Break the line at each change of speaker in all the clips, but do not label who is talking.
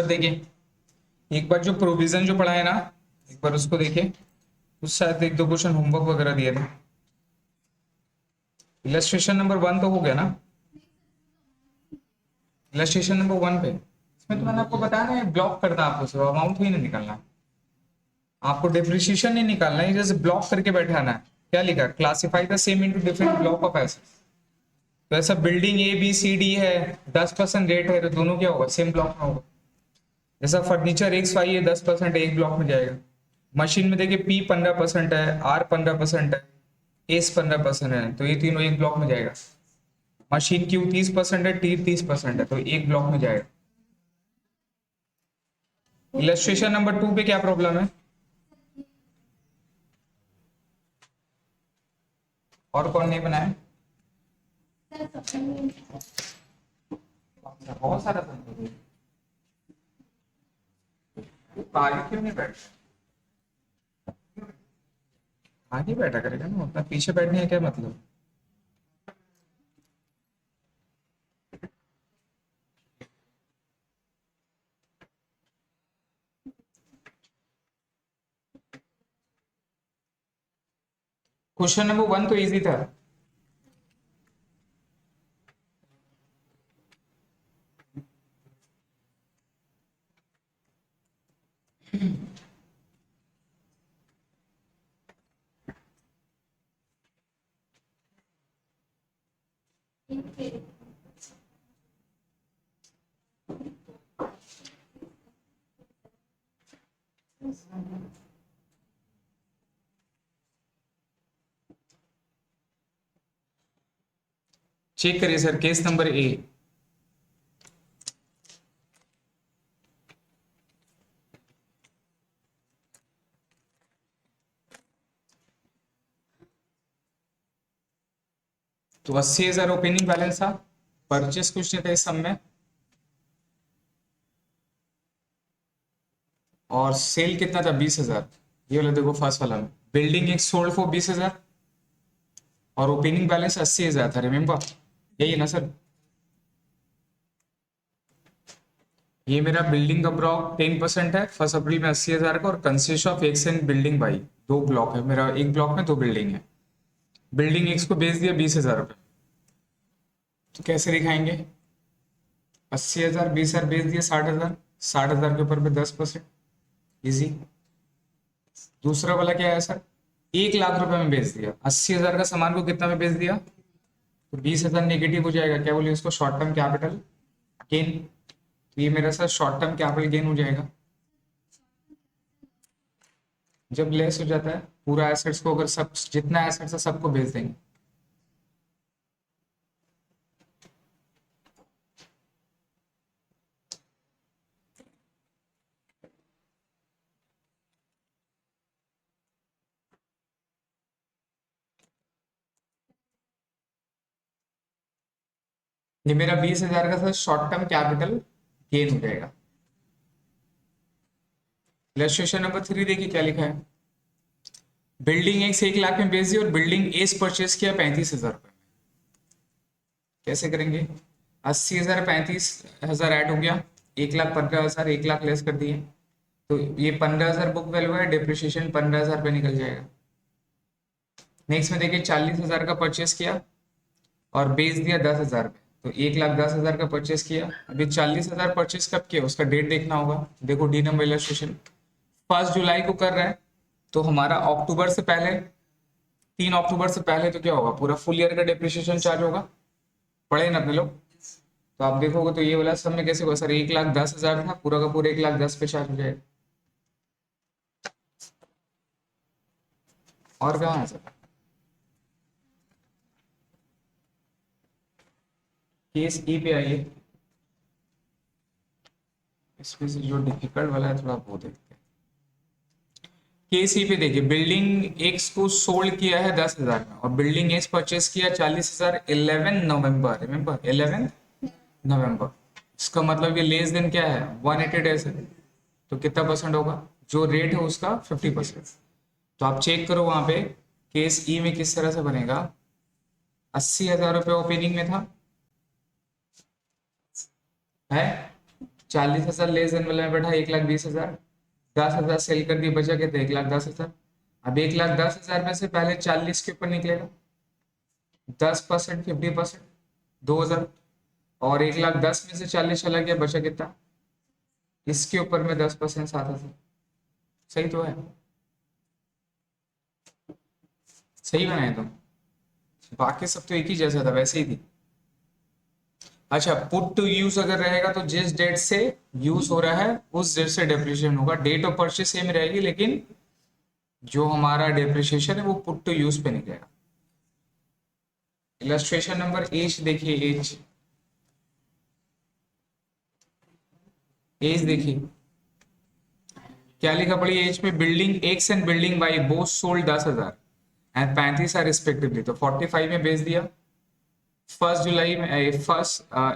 Sir देखिए, एक बार जो प्रोविजन जो पढ़ा है ना, एक बार उसको देखिए। उस शायद एक दो क्वेश्चन होमवर्क वगैरह दिए थे। इलस्ट्रेशन नंबर 1 तो हो गया ना? इलस्ट्रेशन नंबर 1 पे इसमें तो मैंने आपको बताया ना, ब्लॉक करना है आपको, सिर्फ अमाउंट ही नहीं निकालना है। आपको डिप्रिशिएशन नहीं निकालना है, जैसे ब्लॉक करके बैठाना है। क्या लिखा है? Classify the same into different block of assets. तो ऐसा building A B C D है, 10% रेट है, तो दोनों क्या होगा? सेम ब्लॉक में होगा। जैसा फर्नीचर एक्स वाई है, 10% एक ब्लॉक में जाएगा। मशीन में देखिए पी 15% है, आर 15% है, एस 15% है, तो ये तीनों एक ब्लॉक में जाएगा। मशीन क्यू 30% है, टी 30% है, तो एक ब्लॉक में जाएगा। इलस्ट्रेशन नंबर 2 पे क्या प्रॉब्लम है? और कौन नहीं बनाया? बहुत सारा आगे क्यों नहीं बैठ? आगे बैठा करेगा ना, उतना पीछे बैठने का क्या मतलब? क्वेश्चन नंबर 1 तो इजी था। चेक करिए सर, केस नंबर ए। तो 80,000 ओपनिंग बैलेंस था, परचेस कुछ नहीं था इस सब में, और सेल कितना था? 20,000। ये वाला देखो फर्स्ट वाला में, बिल्डिंग एक सोल्ड फॉर 20,000 और ओपनिंग बैलेंस 80,000 था, रिमेम्बर? यही है ना सर? ये मेरा बिल्डिंग का ब्लॉक 10% है, 1 अप्रैल में 80,000 का, और consist of x and building by. दो ब्लॉक है मेरा, एक ब्लॉक में दो बिल्डिंग है। बिल्डिंग एक्स को बेच दिया 20,000 रुपये, तो कैसे दिखाएंगे? 80,000 20,000 बेच दिया 60,000, 60,000 के ऊपर में 10%, इजी। दूसरा वाला क्या है सर? 1 लाख रुपए में बेच दिया, 80,000 का सामान को कितना में बेच दिया? तो 20,000 नेगेटिव हो जाएगा, क्या बोलिए इसको? Short term capital gain. तो ये मेरा sir short term capital gain हो जाएगा। जब लेस हो जाता है पूरा एसेट्स को, अगर सब जितना एसेट्स है सबको बेच देंगे। ये मेरा 20,000 का sir short term capital gain हो जाएगा। इलस्ट्रेशन नंबर 3 देखिए क्या लिखा है। बिल्डिंग एक्स 1 लाख में बेच दी और बिल्डिंग एस परचेस किया 35,000 रुपये। कैसे करेंगे? 80,000 35,000 ऐड हो गया, 1,15,000, 1 लाख लेस कर दिए, तो ये 15,000 बुक वैल्यू है, डिप्रिशिएशन 15,000 पे निकल जाएगा। नेक्स्ट में देखिए 40,000 का परचेस किया और बेच दिया 10,000 पे, तो 1,10,000 का परचेस किया। अभी 40,000 परचेस कब किया उसका डेट देखना होगा। देखो डी नंबर इलस्ट्रेशन, 1 जुलाई को कर रहा है, तो हमारा अक्टूबर से पहले, 3 अक्टूबर से पहले तो क्या होगा? पूरा फुल ईयर का डिप्रिशिएशन चार्ज होगा, पढ़े ना अपने लोग? तो आप देखोगे तो ये वाला सब में कैसे होगा सर? 1,10,000 था, पूरा का पूरा 1,10,000 पे चार्ज हो जाएगा। और क्या है सर? केस ई पे आइए, इसमें से जो डिफिकल्ट वाला है थोड़ा वो देखते हैं। केस ई पे देखिए, बिल्डिंग एक्स को सोल्ड किया है 10,000 में, और बिल्डिंग एक्स परचेस किया 40,000 11 नवंबर, रिमेम्बर 11 नवंबर। इसका मतलब ये लेस देन क्या है? 180 डेज है, तो कितना परसेंट होगा? जो रेट है उसका 50%। तो आप चेक करो वहां पे केस ई में किस तरह से बनेगा। 80,000 रुपये ओपनिंग में था, है 40,000 लेस देन वाले में बैठा 1,20,000, 10,000 सेल कर दिए, बचा कितना 1,10,000। अब 1,10,000 में से पहले 40 के ऊपर निकलेगा 10%, 50%, 2,000, और 1,10,000 में से 40 चला गया, बचा कितना, इसके ऊपर में 10%, 7,000। सही तो है, सही बनाए तुम, बाकी सब तो एक ही जैसा था, वैसे ही थी। अच्छा, पुट टू यूज अगर रहेगा तो जिस डेट से यूज हो रहा है उस डेट से डेप्रिसिएशन होगा, डेट ऑफ परचेज सेम रहेगी, लेकिन जो हमारा डेप्रिसिएशन है वो पुट टू यूज पे निकलेगा। इलस्ट्रेशन नंबर एच देखिए, एज देखिए क्या लिखा पड़ी एज में, building X and building Y both sold 10,000 and 35 are respectively, तो 45 में बेच दिया 1 जुलाई में,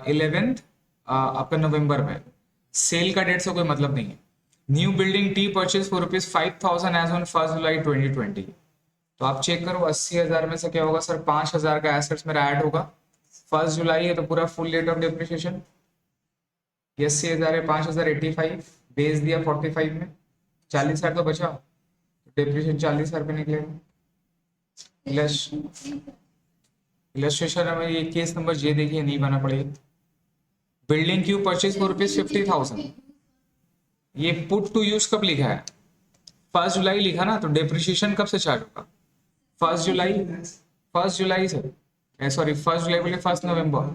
11th आपका नवंबर में। सेल का डेट से कोई मतलब नहीं है। New building T purchase for ₹5,000 as on 1 July 2020। तो आप चेक करो 80,000 में से क्या होगा सर, 5,000 का एसेट्स मेरा ऐड होगा, 1 जुलाई है तो पूरा फुल डेट ऑफ डेप्रिसिएशन, 80,000 है, 5,000 85, बेच दिया 45 में, 40,000 तो बचा, डेप्रिसिएशन 40,000 पे निकलेगा। इलस्ट्रेशन में ये केस नंबर जे देखिए, नहीं बना पड़ेगा। बिल्डिंग क्यू परचेज फॉर ₹50,000, ये पुट टू यूज कब लिखा है, 1 जुलाई लिखा ना, तो डेप्रिसिएशन कब से चार्ज होगा, 1 जुलाई, 1 जुलाई से, सॉरी 1 जुलाई बोले 1 नवंबर,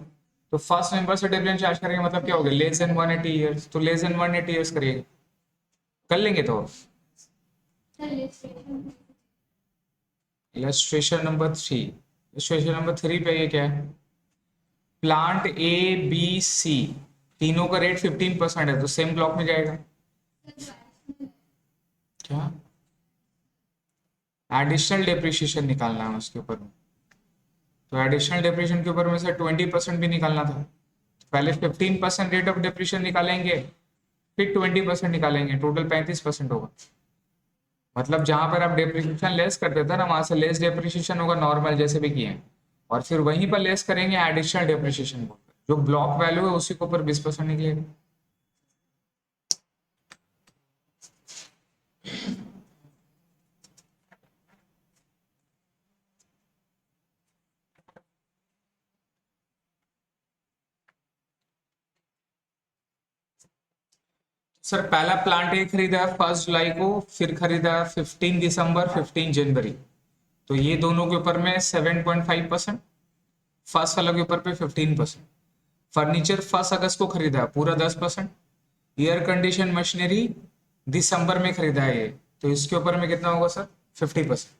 तो 1 नवंबर से डेप्रिसिएशन चार्ज करेंगे, मतलब क्या हो गया, लेस देन 180 ईयर्स, तो लेस देन 180 ईयर्स करिएगा, कर लेंगे तो। इलस्ट्रेशन नंबर 3, इलस्ट्रेशन नंबर 3 पे ये क्या है, प्लांट ए बी सी तीनों का रेट 15% है, तो सेम ब्लॉक में जाएगा। क्या एडिशनल डेप्रिसिएशन निकालना है उसके ऊपर में, तो एडिशनल डेप्रिसिएशन के ऊपर में से 20% भी निकालना था, तो पहले 15% रेट ऑफ डेप्रिसिएशन निकालेंगे, फिर 20% निकालेंगे, टोटल 35% होगा। मतलब जहां पर आप डेप्रिसिएशन लेस करते थे ना, वहां से लेस डेप्रिसिएशन होगा नॉर्मल जैसे भी किए, और फिर वहीं पर लेस करेंगे एडिशनल डेप्रिसिएशन को, जो ब्लॉक वैल्यू है उसी के ऊपर 20% निकलेगा। सर पहला प्लांट ए खरीदा है 1 जुलाई को, फिर खरीदा है 15 दिसंबर, 15 जनवरी, तो ये दोनों के ऊपर में 7.5%, फर्स्ट वाला के ऊपर पे 15%। फर्नीचर 1 अगस्त को खरीदा है पूरा 10%। एयर कंडीशन मशीनरी दिसंबर में खरीदा है ये, तो इसके ऊपर में कितना होगा सर, 50%।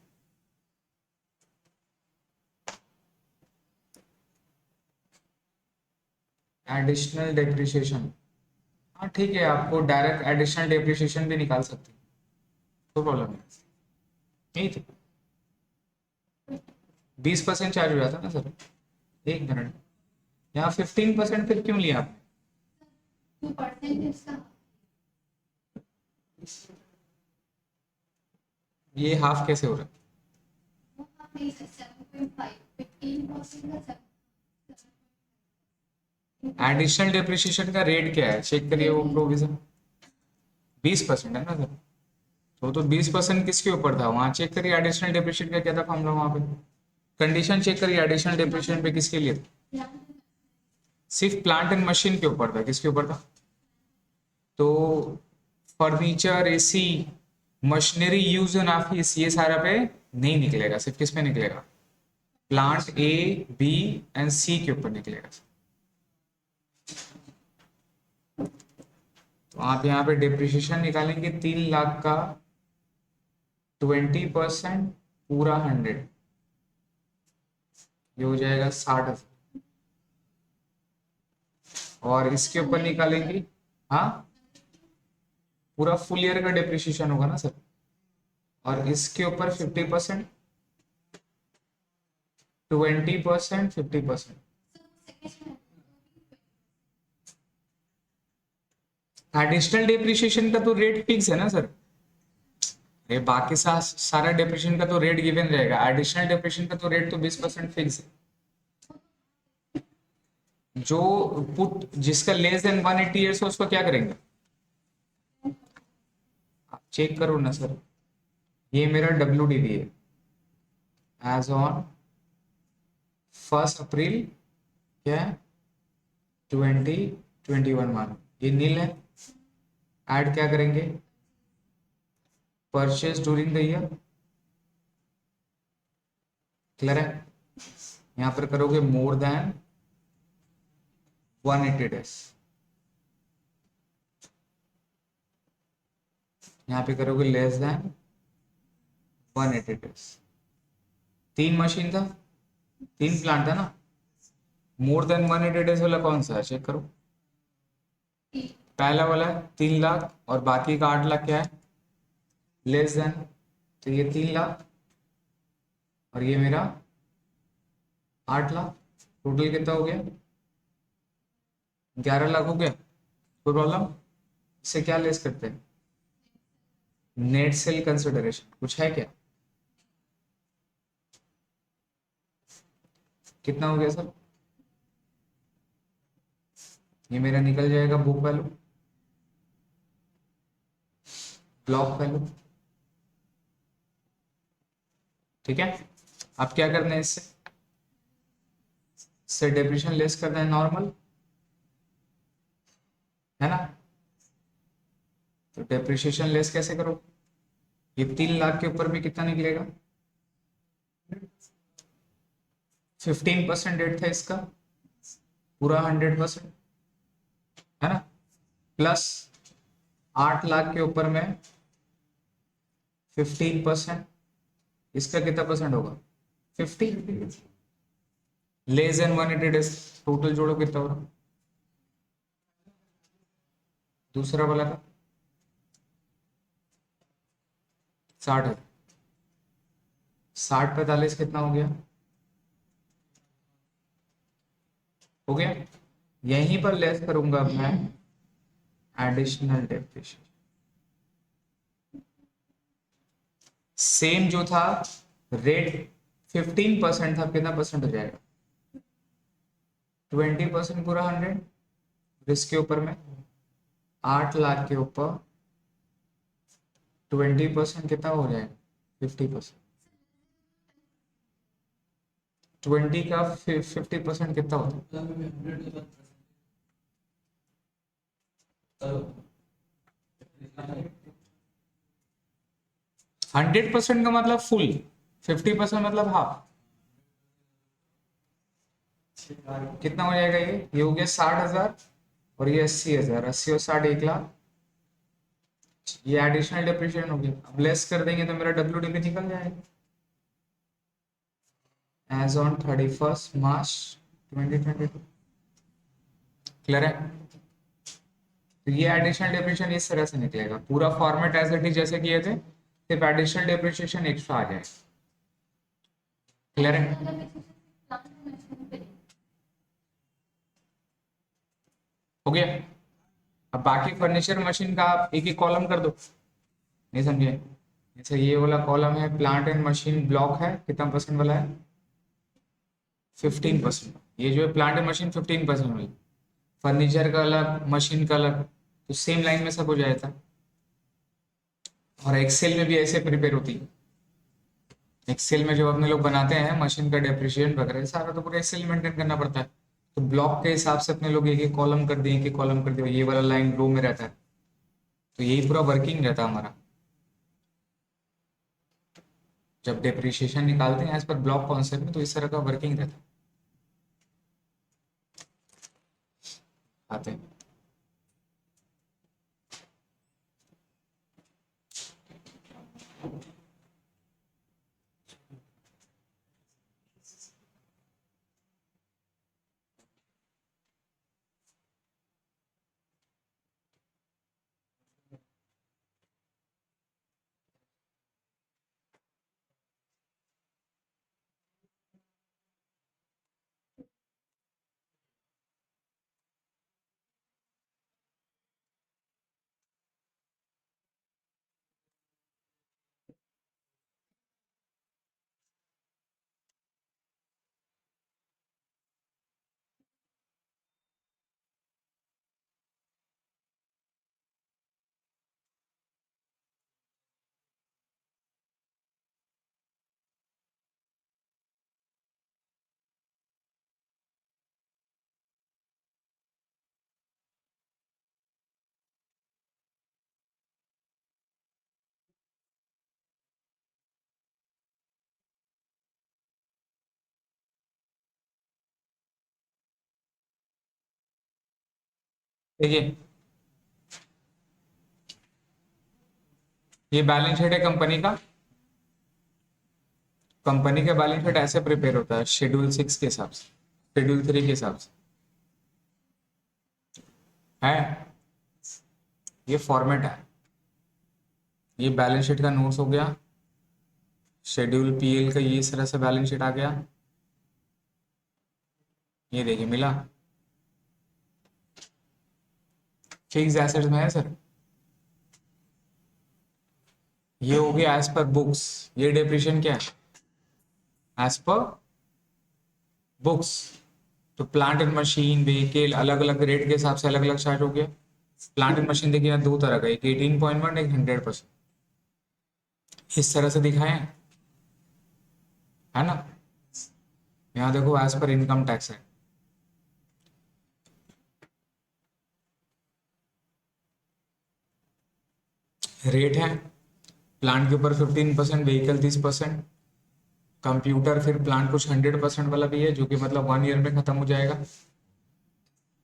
एडिशनल डेप्रिसिएशन, हाँ ठीक है, आपको डायरेक्ट एडिशनल डेप्रिसिएशन भी निकाल सकते हैं, तो प्रॉब्लम नहीं थी। 20% चार्ज हो जाता ना सर, एक मिनट, यहाँ 15% फिर क्यों लिया आपने, ये हाफ कैसे हो रहा है, एडिशनल डेप्रिसिएशन का रेट क्या है चेक करिए, वो प्रोविजन 20% है ना सर, तो 20% किसके ऊपर था, वहां चेक करिए एडिशनल डेप्रिसिएशन का क्या था फॉर्मूला, वहां पे कंडीशन चेक करिए एडिशनल डेप्रिसिएशन पे किसके लिए था, सिर्फ प्लांट एंड मशीन के ऊपर था, किसके ऊपर था, तो furniture, AC, machinery use in office, ये सारा पे नहीं निकलेगा, सिर्फ किस पे निकलेगा, प्लांट ए बी एंड सी के ऊपर निकलेगा। तो आप यहाँ पे डिप्रिसिएशन निकालेंगे 3 लाख का 20%, पूरा 100, ये हो जाएगा 60,000, और इसके ऊपर निकालेंगे, हाँ पूरा फुल ईयर का डिप्रिसिएशन होगा ना सर, और इसके ऊपर 50%, 20%, 50%। एडिशनल डेप्रिसिएशन का तो रेट फिक्स है ना सर, ये बाकी सारा डेप्रिसिएशन का तो रेट गिवन रहेगा, एडिशनल डेप्रिसिएशन का तो रेट तो 20% फिक्स है। जो पुट जिसका लेस देन 180 ईयर्स है उसको क्या करेंगे? आप चेक करो ना सर, ये मेरा WDV है एज ऑन 1 अप्रैल क्या है 2021 मान ये नील है। ऐड क्या करेंगे? Purchase during the year. Clear है? यहाँ पर करोगे मोर देन 180 डेज, यहाँ पे करोगे लेस देन 180 डेज। 3 मशीन था, 3 प्लांट था ना। मोर देन 180 डेज वाला कौन सा है चेक करो? पहला वाला है 3 लाख और बाकी का 8 लाख क्या है? Less than. तो ये 3 लाख और ये मेरा 8 लाख, टोटल कितना हो गया? 11 लाख हो गया। कोई प्रॉब्लम? इससे क्या लेस करते हैं? नेट सेल कंसिडरेशन कुछ है क्या? कितना हो गया सर? ये मेरा निकल जाएगा बुक वैल्यू, ब्लॉक वैल्यू। ठीक है, अब क्या करना है इससे डेप्रिसिएशन लेस करना है नॉर्मल, है ना। तो डेप्रिसिएशन लेस कैसे करो? ये 3 लाख के ऊपर भी कितना निकलेगा? 15% रेट था इसका, पूरा 100%, है ना। प्लस 8 लाख के ऊपर में 15%, इसका कितना परसेंट होगा? 50। लेस देन 180 डेज, टोटल जोड़ो कितना होगा? दूसरा वाला का 60 है, 60 45 कितना हो गया? हो गया। यहीं पर लेस करूंगा मैं एडिशनल डेप्रिसिएशन। सेम जो था रेट 15% था, कितना परसेंट हो जाएगा? 20% पूरा 100। इसके ऊपर में 8 लाख के ऊपर 20% कितना हो जाएगा? 50%। 20 का 50% कितना होता है? 100% का मतलब फुल, 50% मतलब हाफ। कितना हो जाएगा? ये हो गया 60,000 और ये 80,000, 80 और 60 1 लाख। ये एडिशनल डिप्रिशिएशन हो गया। अब लेस कर देंगे तो मेरा WDP निकल जाएगा एज ऑन 31 मार्च 2022। क्लियर है? तो ये एडिशनल डिप्रिशिएशन इस तरह से निकलेगा, पूरा फॉर्मेट एज इट इज जैसे किए थे, सिर्फ एडिशनल डिप्रिशिएशन एक्स्ट्रा आ जाएगा। क्लियर है? हो गया। अब बाकी फर्नीचर मशीन का आप एक एक कॉलम कर दो। नहीं समझे? जैसे ये वाला कॉलम है प्लांट एंड मशीन ब्लॉक है, कितना परसेंट वाला है? 15%। ये जो है प्लांट एंड मशीन 15% वाली, फर्नीचर का अलग, मशीन का अलग, तो सेम लाइन में सब हो जाएगा। और एक्सेल में भी ऐसे प्रिपेयर होती है। एक्सेल में जब अपने लोग बनाते हैं मशीन का डेप्रिशिएशन वगैरह सारा तो पूरा एक्सेल मेंटेन करना पड़ता है। तो ब्लॉक के हिसाब से अपने लोग एक एक कॉलम कर दिए, एक एक कॉलम कर दिया, ये वाला लाइन रो में रहता है। तो यही पूरा वर्किंग रहता है हमारा जब डेप्रिशिएशन निकालते हैं एज पर ब्लॉक कॉन्सेप्ट में, तो इस तरह का वर्किंग रहता है। आते हैं देखिए ये बैलेंस शीट है कंपनी का। कंपनी का बैलेंस शीट ऐसे प्रिपेयर होता है शेड्यूल 6 के हिसाब से, शेड्यूल 3 के हिसाब से है। ये फॉर्मेट है। ये बैलेंस शीट का नोट्स हो गया, शेड्यूल पीएल का ये इस तरह से बैलेंस शीट आ गया। ये देखिए मिला, फिक्स एसेट्स में है सर। ये हो गया एज पर बुक्स। ये डिप्रीशिएशन क्या है? As per books. तो प्लांट एंड मशीन व्हीकल अलग अलग रेट के हिसाब से अलग अलग चार्ज हो गया। प्लांट एंड मशीन देखिए यहाँ दो तरह का, एक 18.1 एक 100%, इस तरह से दिखाए है ना। यहाँ देखो एज पर इनकम टैक्स है। रेट है प्लांट के ऊपर 15%, व्हीकल 30%, कंप्यूटर फिर प्लांट कुछ 100% वाला भी है जो कि मतलब 1 ईयर में खत्म हो जाएगा।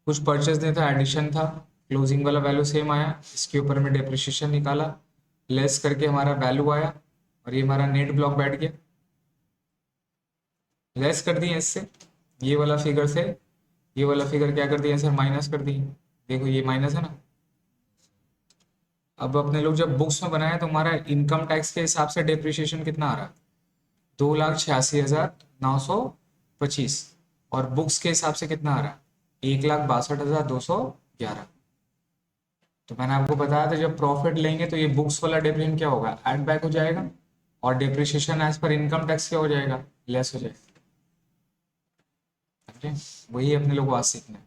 कुछ परचेज नहीं था, एडिशन था, क्लोजिंग वाला वैल्यू सेम आया, इसके ऊपर में डेप्रिसिएशन निकाला, लेस करके हमारा वैल्यू आया और ये हमारा नेट ब्लॉक बैठ गया। लेस कर दिए इससे, ये वाला फिगर से ये वाला फिगर क्या कर दिया सर? माइनस कर दिए। देखो ये माइनस है ना। अब अपने लोग जब बुक्स में बनाए तो हमारा इनकम टैक्स के हिसाब से डेप्रिसिएशन कितना आ रहा है? 2,86,925। और बुक्स के हिसाब से कितना आ रहा है? 1,62,211। तो मैंने आपको बताया था जब प्रॉफिट लेंगे तो ये बुक्स वाला डेप्रिसिएशन क्या होगा? एड बैक हो जाएगा, और depreciation as per income tax क्या हो जाएगा? लेस हो जाएगा। ठीक है, वही अपने लोग को आज सीखना है।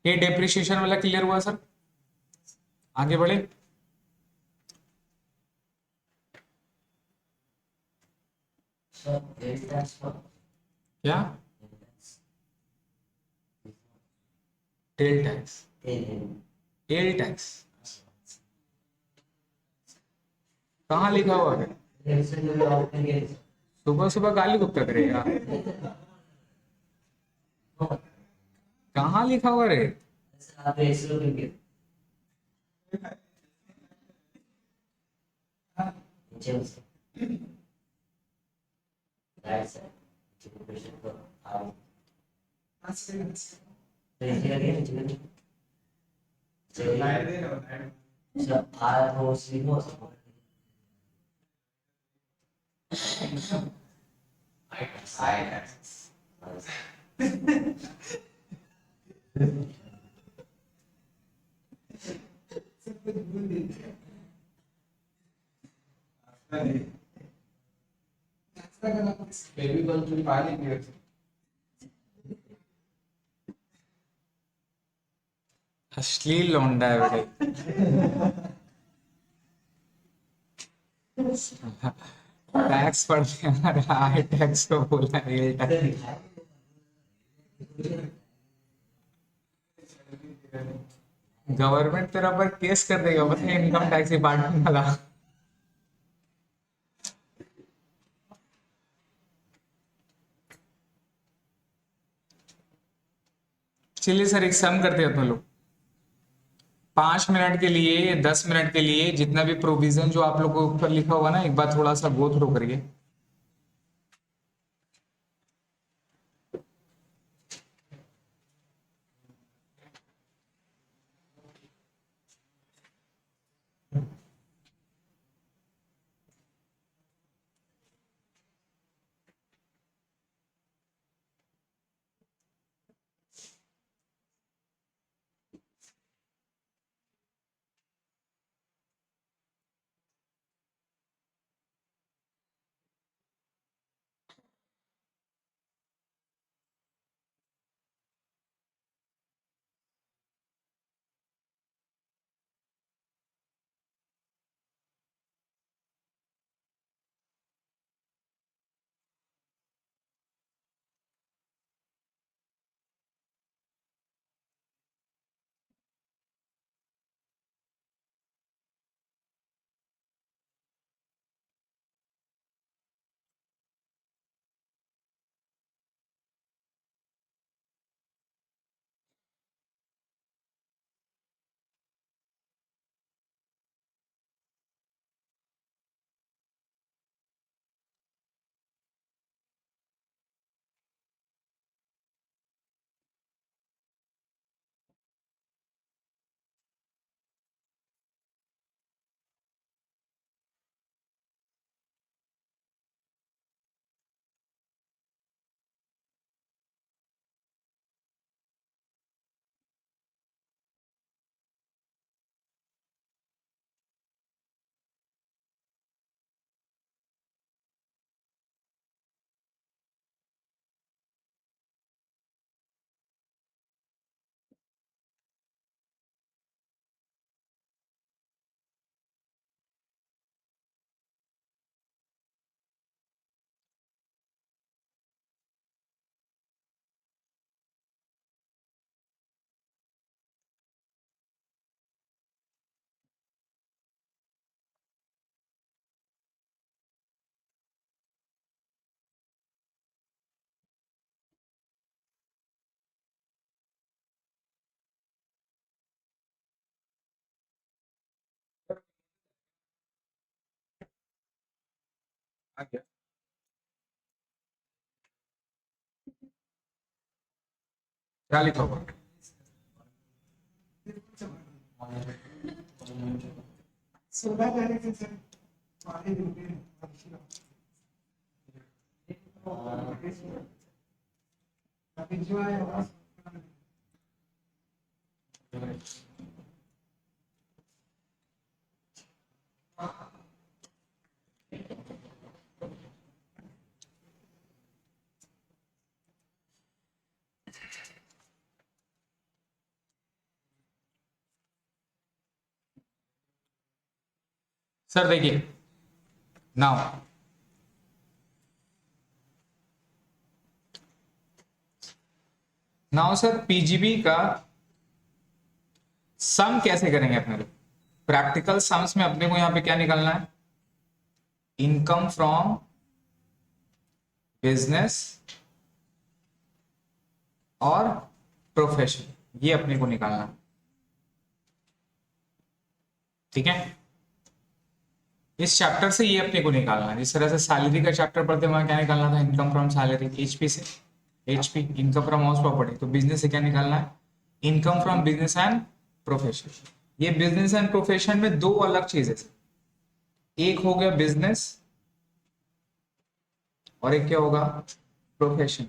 ये डेप्रिसिएशन वाला क्लियर हुआ सर? आगे बढ़े। क्या? टेल टैक्स, टेल टैक्स कहाँ लिखा हुआ है? सुबह सुबह गाली गुप्ता करेगा? कहाँ लिखा हुआ रे? अश्लील लौंडा है बेटे। टैक्स पढ़ते हैं, टैक्स को बोला रियल टैक्स। गवर्नमेंट तेरा पर केस कर देगा पता है, इनकम टैक्स डिपार्टमेंट वाला। चलिए सर एक सम करते हैं अपन लोग, 5 मिनट के लिए 10 मिनट के लिए जितना भी प्रोविजन जो आप लोग को ऊपर लिखा होगा ना, एक बार थोड़ा सा गो थ्रू करिए। आ गया। क्या लिखा हुआ? सर देखिए, नाउ सर पीजीबी का सम कैसे करेंगे अपने लोग? प्रैक्टिकल सम्स में अपने को यहां पे क्या निकालना है? इनकम फ्रॉम बिजनेस और प्रोफेशन, ये अपने को निकालना है। ठीक है, इस चैप्टर से ये अपने को निकालना है। जिस तरह से सैलरी का चैप्टर पढ़ते वहां क्या निकालना था? इनकम फ्रॉम सैलरी, एचपी से, HP income from house property. तो बिजनेस से क्या निकालना है? Income from business and profession. ये बिजनेस एंड प्रोफेशन में दो अलग चीजें, एक हो गया बिजनेस और एक क्या होगा? प्रोफेशन।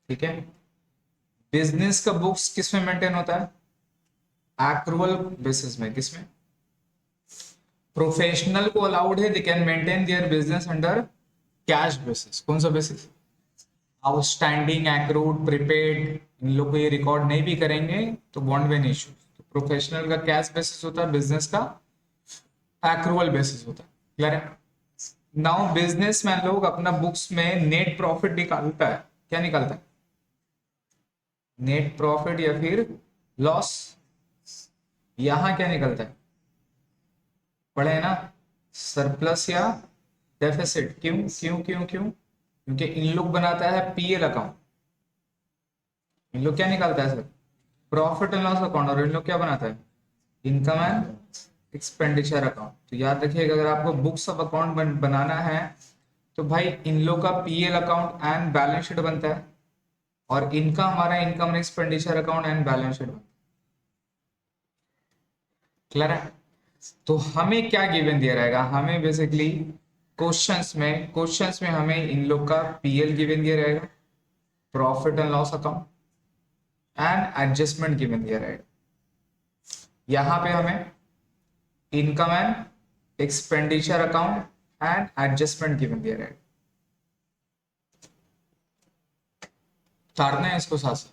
ठीक है, बिजनेस का बुक्स किस में मेंटेन होता है? एक्रुअल बेसिस में। किसमें? प्रोफेशनल को अलाउड है, they can maintain their business under cash basis. कौन सा बेसिस? Outstanding, accrued, prepaid. इन लोग को ये रिकॉर्ड नहीं भी करेंगे तो बॉन्ड में इशू। तो प्रोफेशनल का कैश बेसिस होता है, बिजनेस का एक्रूअल बेसिस होता है। क्लियर है? नाउ बिजनेस मैन लोग अपना बुक्स में नेट प्रॉफिट निकालता है। क्या निकालता है? नेट प्रॉफिट या फिर लॉस। यहां क्या निकलता है? पढ़े है ना? सरप्लस या डेफिसिट। क्यों क्यों क्यों क्यों? क्योंकि इन लोग बनाता है पीएल अकाउंट। इन लोग क्या निकालता है sir? Profit and loss account. और इन लोग क्या बनाता है? Income and expenditure account. तो याद रखिएगा, अगर आपको बुक्स ऑफ अकाउंट बनाना है तो भाई इन लोग का PL account and balance sheet बनता है, और इनका हमारा income and expenditure account and balance sheet बनता है। क्लियर है? तो हमें क्या गिवन दिया रहेगा? हमें बेसिकली क्वेश्चंस में हमें इन लोग का पीएल गिवन दिया रहेगा, profit and loss account and adjustment given दिया रहेगा। यहां पे हमें income and expenditure account and adjustment given दिया रहेगा। तारना है इसको साथ साथ।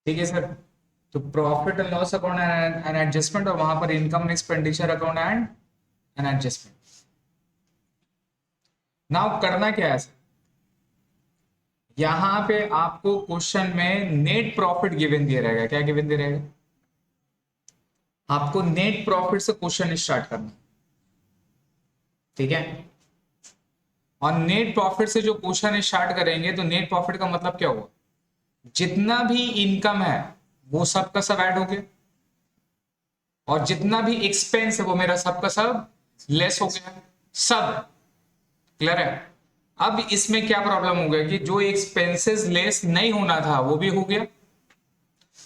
ठीक है सर, तो profit and loss account and adjustment, और वहां पर income expenditure account and adjustment. Now करना क्या है सर? यहां पे आपको क्वेश्चन में नेट प्रॉफिट गिवन दिया रहेगा। क्या गिवन दिया रहेगा? आपको नेट प्रॉफिट से क्वेश्चन स्टार्ट करना। ठीक है, और नेट प्रॉफिट से जो क्वेश्चन स्टार्ट करेंगे तो नेट प्रॉफिट का मतलब क्या हुआ? जितना भी इनकम है वो सब का सब ऐड हो गया, और जितना भी एक्सपेंस है वो मेरा सब का सब लेस हो गया। सब क्लियर है? अब इसमें क्या प्रॉब्लम हो गया कि जो एक्सपेंसेस लेस नहीं होना था वो भी हो गया,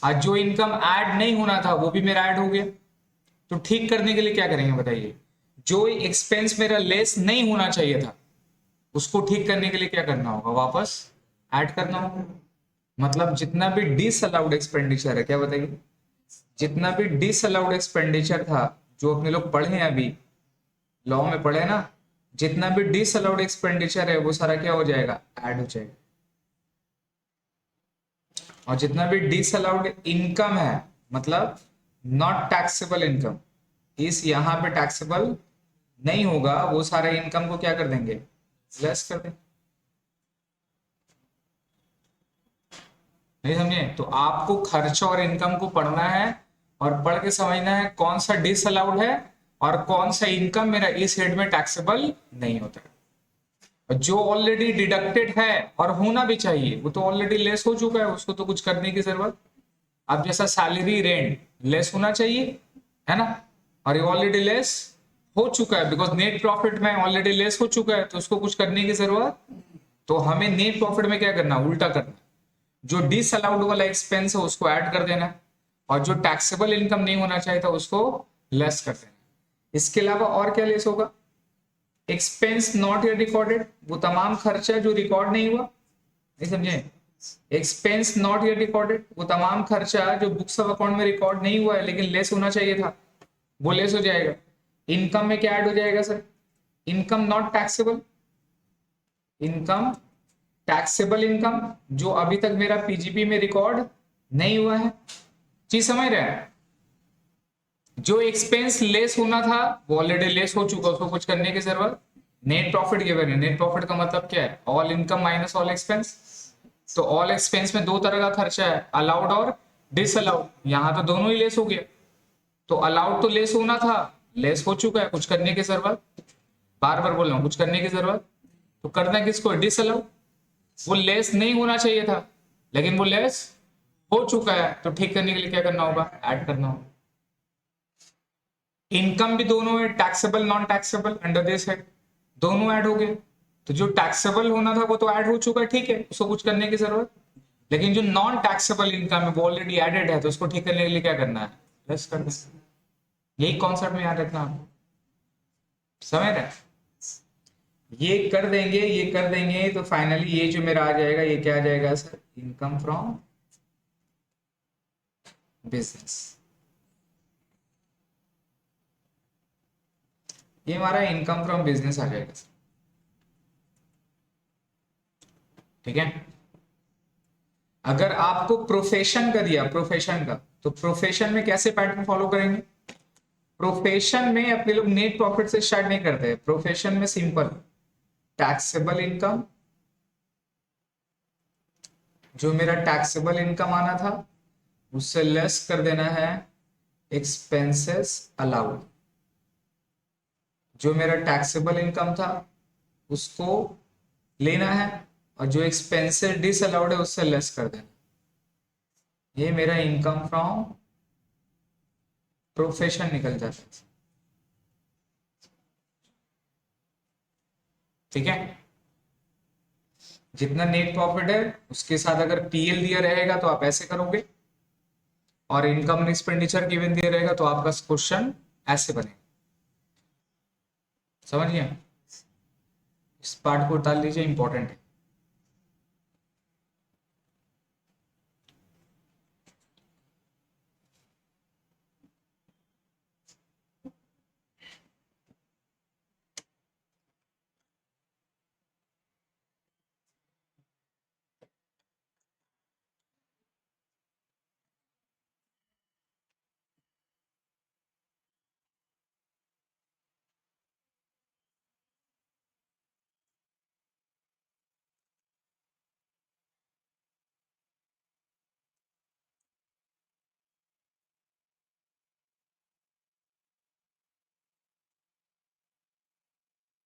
और जो इनकम ऐड नहीं होना था वो भी मेरा ऐड हो गया। तो ठीक करने के लिए क्या करेंगे बताइए? जो एक्सपेंस मेरा लेस नहीं होना चाहिए था उसको ठीक करने के लिए क्या करना होगा? वापस ऐड करना होगा। मतलब जितना भी डिसअलाउड एक्सपेंडिचर है, क्या बताइए? जितना भी डिसअलाउड एक्सपेंडिचर था, जो अपने लोग पढ़े हैं अभी लॉ में पढ़े ना, जितना भी डिसअलाउड एक्सपेंडिचर है वो सारा क्या हो जाएगा? ऐड हो जाएगा। और जितना भी डिसअलाउड इनकम है, मतलब नॉट टैक्सेबल इनकम, इस यहां पे टैक्सेबल नहीं होगा, वो सारे इनकम को क्या कर देंगे? लेस कर देंगे। नहीं समझे? तो आपको खर्च और इनकम को पढ़ना है और पढ़ के समझना है कौन सा डिसअलाउड है और कौन सा इनकम मेरा इस हेड में टैक्सेबल नहीं होता है। जो ऑलरेडी डिडक्टेड है और होना भी चाहिए वो तो ऑलरेडी लेस हो चुका है, उसको तो कुछ करने की जरूरत। अब जैसा सैलरी रेंट लेस होना चाहिए, है ना, और ये ऑलरेडी लेस हो चुका है बिकॉज नेट प्रॉफिट में ऑलरेडी लेस हो चुका है, तो उसको कुछ करने की जरूरत। तो हमें नेट प्रॉफिट में क्या करना, उल्टा करना, जो डिसअलाउड वाला एक्सपेंस है उसको ऐड कर देना और जो टैक्सेबल इनकम नहीं होना चाहिए था उसको लेस कर देना। इसके अलावा और क्या लेस होगा, एक्सपेंस नॉट येट रिकॉर्डेड, वो तमाम खर्चा जो रिकॉर्ड नहीं हुआ, नहीं समझे, एक्सपेंस नॉट येट रिकॉर्डेड वो तमाम खर्चा जो बुक्स ऑफ अकाउंट में रिकॉर्ड नहीं हुआ है लेकिन लेस होना चाहिए था, वो लेस हो जाएगा। इनकम में क्या ऐड हो जाएगा sir, income not taxable, income taxable income जो अभी तक मेरा पीजीपी में रिकॉर्ड नहीं हुआ है। चीज समझ रहे हैं, जो एक्सपेंस लेस होना था वो ऑलरेडी लेस हो चुका, उसको कुछ करने की जरूरत। नेट प्रॉफिट गिवन है, नेट प्रॉफिट का मतलब क्या है, all income minus all expense. तो ऑल एक्सपेंस में दो तरह का खर्चा है, अलाउड और डिसअलाउड, यहां तो दोनों ही लेस हो गया। तो अलाउड तो लेस होना था, लेस हो चुका है, कुछ करने की जरूरत, बार बार बोल रहा हूं कुछ करने की जरूरत। तो करना किसको, डिसअलाउड, वो लेस नहीं होना चाहिए था लेकिन वो लेस हो चुका है, तो ठीक करने के लिए क्या करना होगा, ऐड करना होगा। इनकम भी दोनों है, taxable non taxable under this है, दोनों ऐड हो गए। तो जो टैक्सेबल होना था वो तो ऐड हो चुका है, ठीक है, उसको कुछ करने की जरूरत। लेकिन जो नॉन टैक्सेबल इनकम है वो ऑलरेडी एडेड है, तो उसको ठीक करने के लिए क्या करना है, लेस करना है। यही कॉन्सेप्ट में याद रखना आपको, समझ रहे हैं? ये कर देंगे, ये कर देंगे तो फाइनली ये जो मेरा आ जाएगा, ये क्या आ जाएगा सर, इनकम फ्रॉम बिजनेस। ये हमारा इनकम फ्रॉम बिजनेस आ जाएगा सर, ठीक है। अगर आपको प्रोफेशन का दिया, प्रोफेशन का, तो प्रोफेशन में कैसे पैटर्न फॉलो करेंगे, प्रोफेशन में अपने लोग नेट प्रॉफिट से स्टार्ट नहीं करते, प्रोफेशन में सिंपल टैक्सेबल इनकम, जो मेरा टैक्सेबल इनकम आना था उससे लेस कर देना है एक्सपेंसेस अलाउड, जो मेरा टैक्सेबल इनकम था उसको लेना है और जो एक्सपेंसेस डिसअलाउड है उससे लेस कर देना। ये मेरा इनकम फ्रॉम प्रोफेशन निकल जाता है, ठीक है। जितना नेट प्रॉफिट है उसके साथ अगर पीएल दिया रहेगा तो आप ऐसे करोगे, और इनकम एक्सपेंडिचर गिवन दिया रहेगा तो आपका क्वेश्चन ऐसे बनेगा, समझ गए। इस पार्ट को उतार लीजिए, इंपॉर्टेंट है।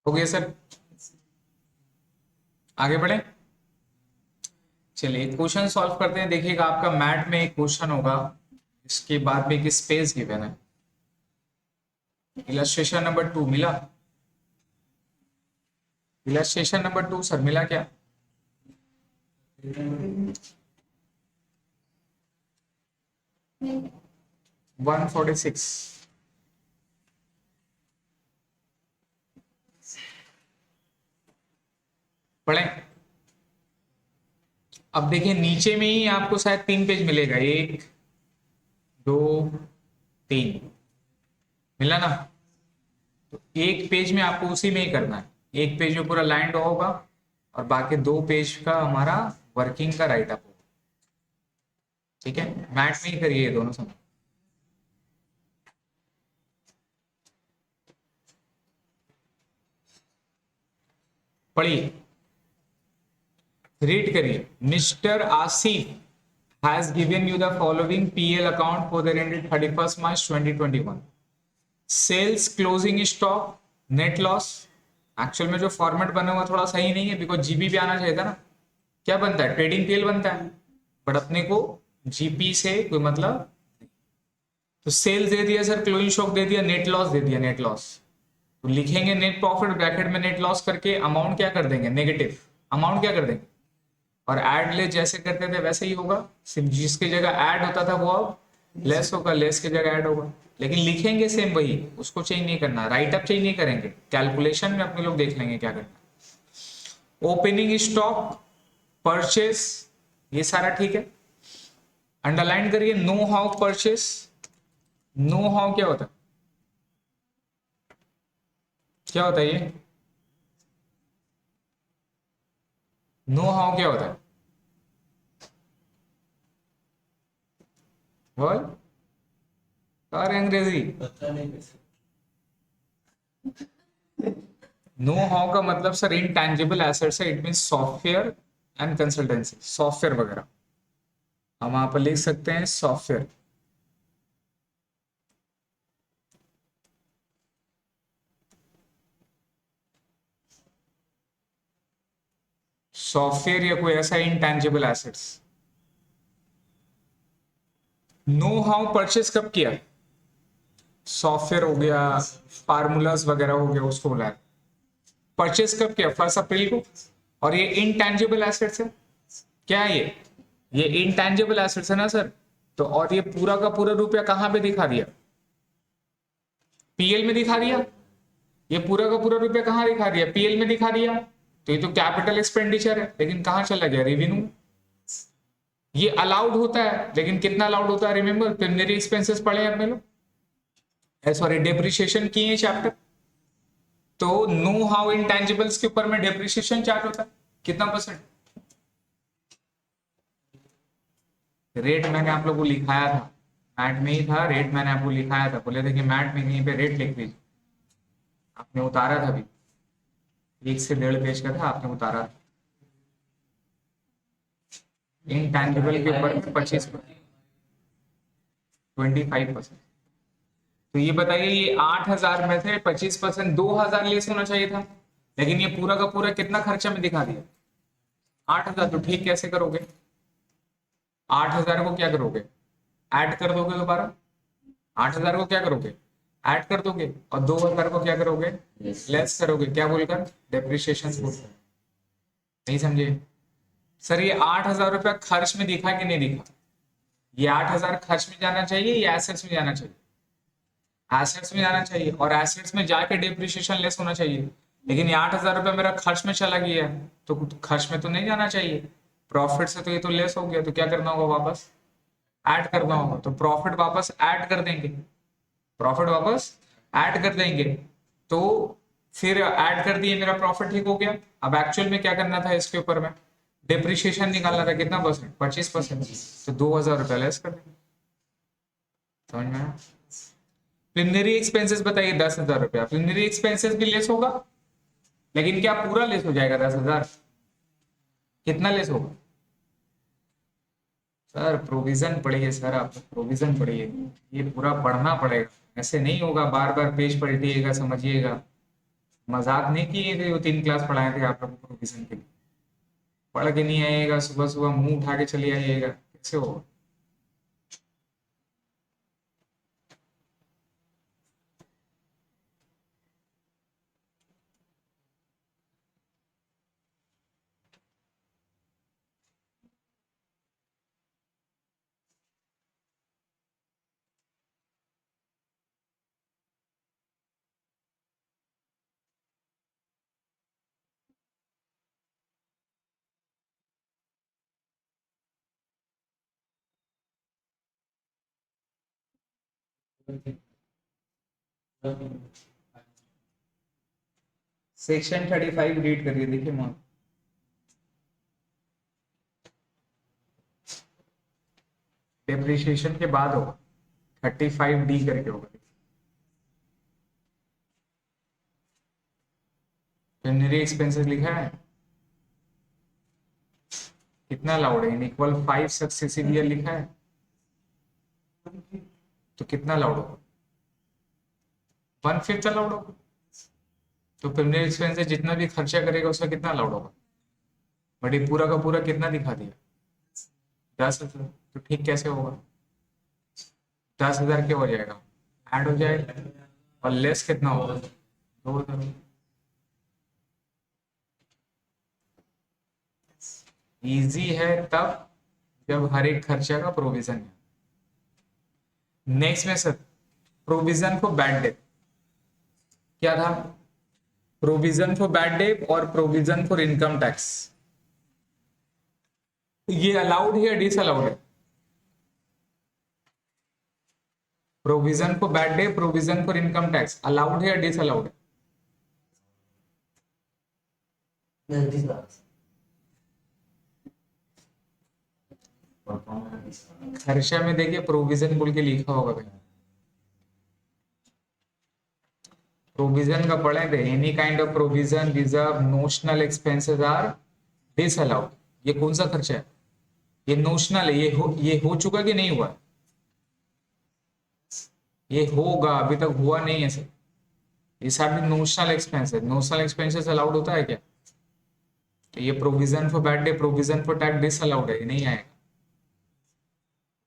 हो गया सर, आगे बढ़े। चलिए क्वेश्चन सॉल्व करते हैं। देखिएगा आपका मैथ में एक क्वेश्चन होगा, इसके बाद में एक स्पेस गिवन है। इलस्ट्रेशन नंबर 2 मिला, इलस्ट्रेशन नंबर 2 सर मिला क्या, 146 पढ़े। अब देखिए नीचे में ही आपको शायद 3 पेज मिलेगा, 1 2 3 मिला ना। तो एक पेज में आपको उसी में ही करना है, एक पेज में पूरा लाइन ड्रॉ होगा और बाकी 2 पेज का हमारा वर्किंग का राइट अप होगा, ठीक है। मैथ में ही करिए ये दोनों समय। पढ़िए, रीड करिए। Mister Asif has given you the following PL account for the ended 31st March 2021. Sales closing stock net loss. Actual में जो फॉर्मेट बना हुआ थोड़ा सही नहीं है, बिकॉज जीपी पे आना चाहिए था ना। क्या बनता है, ट्रेडिंग पीएल बनता है, बट अपने को जीपी से कोई मतलब। तो सेल्स दे दिया सर, क्लोजिंग स्टॉक दे दिया, नेट लॉस दे दिया, नेट लॉस। तो लिखेंगे नेट प्रॉफिट ब्रैकेट में नेट लॉस करके अमाउंट क्या कर देंगे, नेगेटिव अमाउंट क्या कर देंगे, और ऐड ले जैसे करते थे वैसे ही होगा। सिर्फ जिसकी जगह ऐड होता था वो अब लेस होगा, लेस की जगह ऐड होगा, लेकिन लिखेंगे सेम वही, उसको चेंज नहीं करना, राइट अप चेंज नहीं करेंगे, कैलकुलेशन में अपने लोग देख लेंगे क्या करना। ओपनिंग स्टॉक, परचेस, ये सारा ठीक है। अंडरलाइन करिए, know how purchase. Know how क्या होता है, क्या होता है ये, नो हाउ क्या होता है, बोल और अंग्रेजी।
पता नहीं कैसे।
नो हाउ का मतलब सर इनटैंजिबल एसेट्स है, it mean software and consultancy, software वगैरह। हम वहां पर लिख सकते हैं सॉफ्टवेयर। सॉफ्टवेयर या कोई ऐसा intangible assets. Know how purchase कब किया, सॉफ्टवेयर हो गया, फार्मूलाज वगैरह हो गया, उसको बुलाया। परचेस कब किया, 1 अप्रैल को। और ये इनटैंजिबल एसेट्स है, क्या है ये इनटैंजिबल एसेट्स है ना सर। तो और ये पूरा का पूरा रुपया कहां पे दिखा दिया, पीएल में दिखा दिया। ये पूरा का पूरा रुपया कहां दिखा दिया, पीएल में दिखा दिया। तो ये तो कैपिटल एक्सपेंडिचर है, लेकिन कहां चला गया, रेवेन्यू। ये अलाउड होता है, लेकिन कितना अलाउड होता है, रिमेंबर प्रिलिमिनरी एक्सपेंसेस पढ़े अपने लोग, सॉरी डेप्रिसिएशन किए हैं चैप्टर। तो नो हाउ इंटेंजिबल्स के ऊपर में डेप्रिसिएशन चार्ज होता है, कितना परसेंट। रेट मैंने आप लोगों को लिखाया था, मैट में ही था, रेट मैंने आपको लिखाया था, बोले थे कि मैट में कहीं पे रेट लिख लीजिए, आपने उतारा था भी, 1 से 1.5 पेज का था, आपने उतारा था। इंटैंजिबल के ऊपर में 25% तो ये बताइए, ये 8,000 में से 25%, 2,000 लेस होना चाहिए था, लेकिन ये पूरा का पूरा कितना खर्चा में दिखा दिया, 8,000। तो ठीक कैसे करोगे, 8,000 को क्या करोगे, ऐड कर दोगे दोबारा। 8,000 को क्या करोगे, ऐड कर दोगे, और 2,000 को क्या करोगे, लेस करोगे, क्या बोलकर, डेप्रिसिएशन बोलकर। नहीं समझे सर, ये 8,000 रुपया खर्च में दिखा कि नहीं दिखा, ये 8,000 खर्च में जाना चाहिए या एसेट्स में जाना चाहिए, एसेट्स में जाना चाहिए, और एसेट्स में जाके डेप्रिसिएशन लेस होना चाहिए। लेकिन ये 8,000 रुपया मेरा खर्च में चला गया, तो खर्च में तो नहीं जाना चाहिए, प्रॉफिट से तो ये तो लेस हो गया, तो क्या करना होगा, वापस ऐड करना होगा। तो प्रॉफिट वापस ऐड कर देंगे, प्रॉफिट वापस ऐड कर देंगे। तो फिर ऐड कर दिए, मेरा प्रॉफिट ठीक हो गया। अब एक्चुअल में क्या करना था, इसके ऊपर में डिप्रिशिएशन निकालना था, कितना परसेंट, 25%। तो 2,000 रुपया लेस कर देंगे, समझ में आया। प्रिलिमिनरी एक्सपेंसेस बताइए, 10,000 रुपया, प्रिलिमिनरी एक्सपेंसेस भी लेस होगा, लेकिन क्या पूरा लेस हो जाएगा 10,000, कितना लेस होगा सर, प्रोविजन पढ़िए सर, आप प्रोविजन पढ़िए, ये पूरा पढ़ना पड़ेगा, ऐसे नहीं होगा, बार बार पेज पलटिएगा, समझिएगा। मजाक नहीं किए थे, वो 3 क्लास पढ़ाए थे आप लोग प्रोविजन के लिए, पढ़ के नहीं आइएगा, सुबह सुबह मुंह उठा के चले आइएगा, कैसे होगा। सेक्शन 35 रीड करिए, देखिए मान डेप्रिसिएशन के बाद होगा, 35D करके होगा। प्रिलिमिनरी एक्सपेंसेस लिखा है, कितना अलाउड है? इन इक्वल 5 सक्सेसिव ईयर लिखा है, तो कितना अलाउड होगा? 1/5 अलाउड होगा। तो प्रिलिमिनरी एक्सपेंस से जितना भी खर्चा करेगा उसका कितना अलाउड होगा? बट ये पूरा का पूरा कितना दिखा दिया? 10,000। तो ठीक कैसे होगा? 10,000 क्या हो जाएगा? ऐड हो जाएगा। और लेस कितना होगा? 2,000। इजी है तब जब हर एक खर्चा का प्रोविजन है। नेक्स्ट में sir, provision for bad debt क्या था? प्रोविजन फॉर बैड डेट और प्रोविजन फॉर इनकम टैक्स, ये अलाउड है या डिसअलाउड है? Provision for bad debt, provision for income tax allowed है या डिसअलाउड है? खर्चा में देखिए प्रोविजन बोल के लिखा होगा भाई, प्रोविजन का पढ़े थे, any kind of provision reserve notional expenses are disallowed. ये कौन सा खर्चा है? ये नोशनल है, ये हो चुका कि नहीं हुआ? ये होगा, अभी तक हुआ नहीं है सर। ये सारे नोशनल एक्सपेंस है, नोशनल एक्सपेंसेस अलाउड होता है क्या? तो ये provision for bad day, provision for tax disallowed है, ये नहीं आएगा।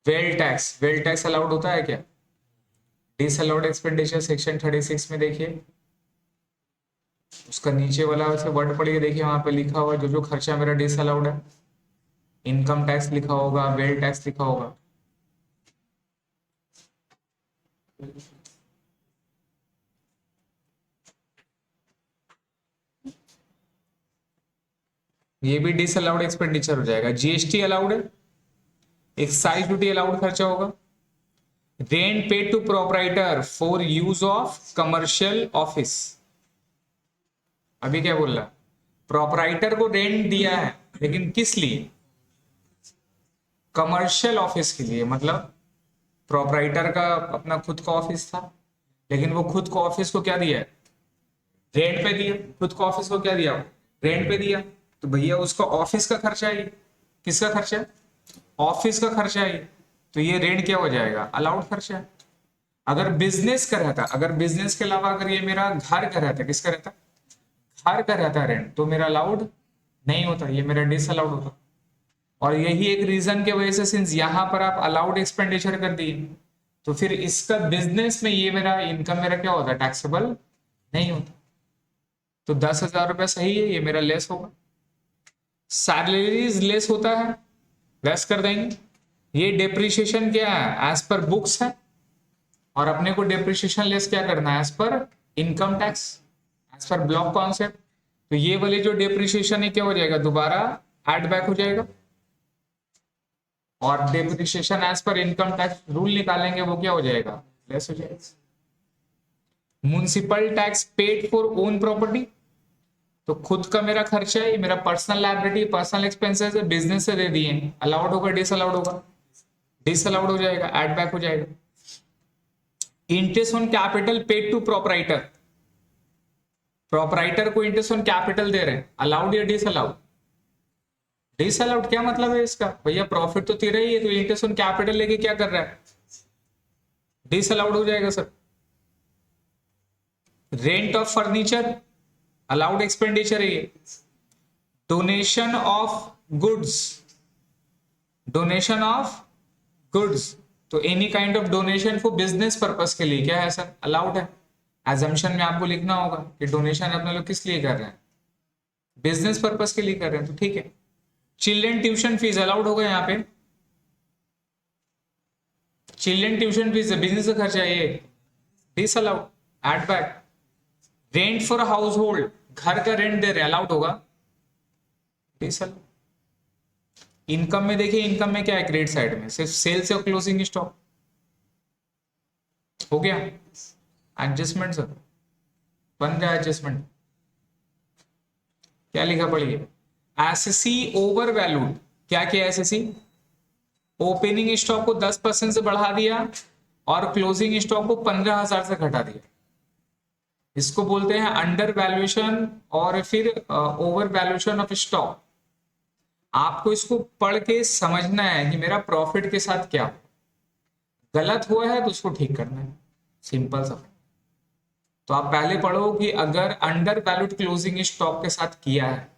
Wealth tax, wealth tax allowed होता है क्या? डिसअलाउड एक्सपेंडिचर सेक्शन 36 में देखिए, उसका नीचे वाला वैसे वर्ड पढ़िए, देखिए वहां पे लिखा हुआ जो जो खर्चा मेरा डिसअलाउड है, इनकम टैक्स लिखा होगा, वेल टैक्स लिखा होगा। ये भी डिसअलाउड एक्सपेंडिचर हो जाएगा। जीएसटी अलाउड है, एक्साइज ड्यूटी अलाउड खर्चा होगा। Rent paid to proprietor for use of commercial office, अभी क्या बोल रहा? प्रोपराइटर को रेंट दिया है, लेकिन किस लिए? कमर्शियल ऑफिस के लिए। मतलब प्रोपराइटर का अपना खुद का ऑफिस था, लेकिन वो खुद को ऑफिस को क्या दिया है? रेंट पे दिया। खुद को ऑफिस को क्या दिया? रेंट पे दिया। तो भैया उसका ऑफिस का खर्चा है, किसका खर्चा है? ऑफिस का खर्चा है। तो ये रेंट क्या हो जाएगा? अलाउड खर्चा है। अगर बिजनेस का रहता, अगर बिजनेस के अलावा अगर ये मेरा घर का रहता, किसका रहता? घर का रहता रेंट, तो मेरा अलाउड नहीं होता, ये मेरा डिसअलाउड होता। और यही एक रीजन की वजह से सिंस यहां पर आप अलाउड एक्सपेंडिचर कर दिए, तो फिर इसका बिजनेस में ये मेरा इनकम मेरा क्या होता? टैक्सेबल नहीं होता। तो 10,000 रुपया सही है, ये मेरा लेस होगा। सैलरीज लेस होता है, लेस कर देंगे। ये डेप्रिसिएशन क्या है? एज पर बुक्स है, और अपने को डेप्रिसिएशन लेस क्या करना है? As per income tax, as per block concept. तो ये वाले जो डेप्रिसिएशन है क्या हो जाएगा? दोबारा एड बैक हो जाएगा। और depreciation as per income tax rule निकालेंगे, वो क्या हो जाएगा? लेस हो जाएगा। Municipal tax paid for own property, तो खुद का मेरा खर्चा है, मेरा पर्सनल लायबिलिटी, पर्सनल एक्सपेंसेस है, बिजनेस से दे दिए, अलाउड होगा डिसअलाउड होगा? डिसअलाउड हो जाएगा, एड बैक हो जाएगा। Interest on capital paid to proprietor, proprietor को इंटरेस्ट ऑन कैपिटल दे रहे हैं, अलाउड या डिसअलाउड? डिसअलाउड। क्या मतलब है इसका? भैया प्रॉफिट तो तेरा ही है, तो इंटरेस्ट ऑन कैपिटल लेके क्या कर रहा है? डिसअलाउड हो जाएगा sir. Rent of furniture allowed expenditure है ये। Donation of goods, donation of goods, तो any kind of donation for business purpose के लिए क्या है सर? अलाउड है। एजम्पशन में आपको लिखना होगा कि डोनेशन अपने लोग किस लिए कर रहे हैं? बिजनेस पर्पस के लिए कर रहे हैं, तो ठीक है। चिल्ड्रन ट्यूशन फीस अलाउड होगा यहाँ पे। चिल्ड्रन ट्यूशन फीस बिजनेस का खर्चा है, ये disallowed, add back. Rent for household, घर का रेंट दे रहे, अलाउड होगा, डिसअलाउड। इनकम में देखिए, इनकम में क्या है? क्रेडिट साइड में सिर्फ सेल्स और क्लोजिंग स्टॉक हो गया। एडजस्टमेंट सर बन रहा है, एडजस्टमेंट क्या लिखा पढ़िए? एसएससी ओवर वैल्यूड, क्या किया एसएससी? ओपनिंग स्टॉक को 10% से बढ़ा दिया और क्लोजिंग स्टॉक को 15,000 से घटा दिया। इसको बोलते हैं अंडर वैल्यूएशन और फिर ओवर वैल्यूएशन ऑफ स्टॉक। आपको इसको पढ़ के समझना है कि मेरा प्रॉफिट के साथ क्या हो, गलत हुआ है तो उसको ठीक करना है, सिंपल सा। तो आप पहले पढ़ो कि अगर अंडर वैल्यूड क्लोजिंग स्टॉक के साथ किया है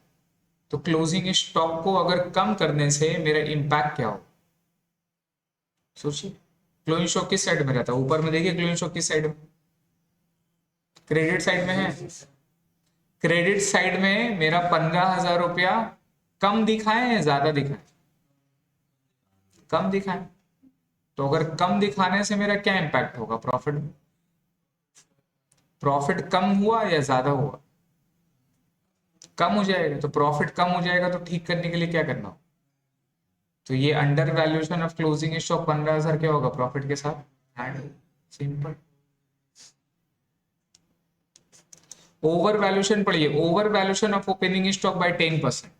तो क्लोजिंग स्टॉक को अगर कम करने से मेरा इंपैक्ट क्या हो। सोचिए क्लोजिंग स्टॉक किस साइड में रहता है, ऊपर में देखिए क्लोजिंग स्टॉक किस साइड में, क्रेडिट साइड में है। क्रेडिट साइड में मेरा 15,000 रुपया कम दिखाए या ज्यादा दिखाए, कम दिखाए। तो अगर कम दिखाने से मेरा क्या इंपैक्ट होगा प्रॉफिट में, प्रॉफिट कम हुआ या ज्यादा हुआ, कम हो जाएगा। तो प्रॉफिट कम हो जाएगा तो ठीक करने के लिए क्या करना हो, तो ये under valuation of closing stock 15,000 क्या होगा प्रॉफिट के साथ ऐड, सिंपल। ओवर वैल्यूएशन पढ़िए, over valuation of opening stock by 10%।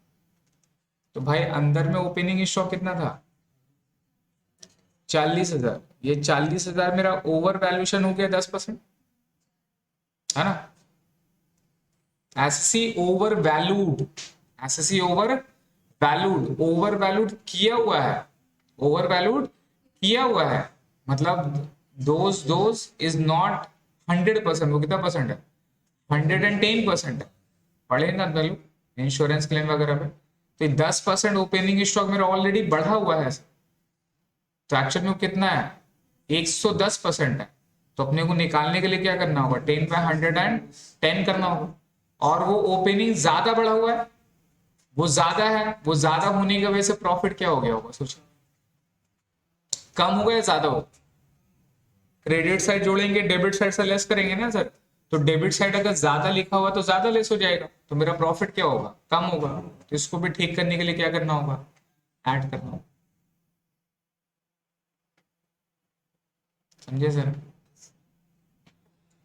तो भाई अंदर में ओपनिंग स्टॉक कितना था 40,000, ये 40,000 मेरा ओवर वैल्यूएशन हो गया 10%, है ना। SSC over valued, SSC over valued, over valued किया हुआ है, ओवर वैल्यूड किया हुआ है, मतलब दोज इज नॉट 100%, वो कितना परसेंट है 110% है, पढ़े ना वैल्यू इंश्योरेंस क्लेम वगैरह पे। तो 10% ओपनिंग स्टॉक मेरा ऑलरेडी बढ़ा हुआ है, तो एक्चुअल में कितना है 110% है। तो अपने को निकालने के लिए क्या करना होगा 10/110 करना होगा, और वो ओपनिंग ज्यादा बढ़ा हुआ है, वो ज्यादा है, वो ज्यादा होने की वजह से प्रॉफिट क्या हो गया होगा सोचिए, कम होगा या ज्यादा होगा। क्रेडिट साइड जोड़ेंगे डेबिट साइड से लेस करेंगे ना सर, तो डेबिट साइड अगर ज्यादा लिखा हुआ तो ज्यादा लेस हो जाएगा, तो मेरा प्रॉफिट क्या होगा कम होगा। तो इसको भी ठीक करने के लिए क्या करना होगा ऐड करना होगा, समझे sir.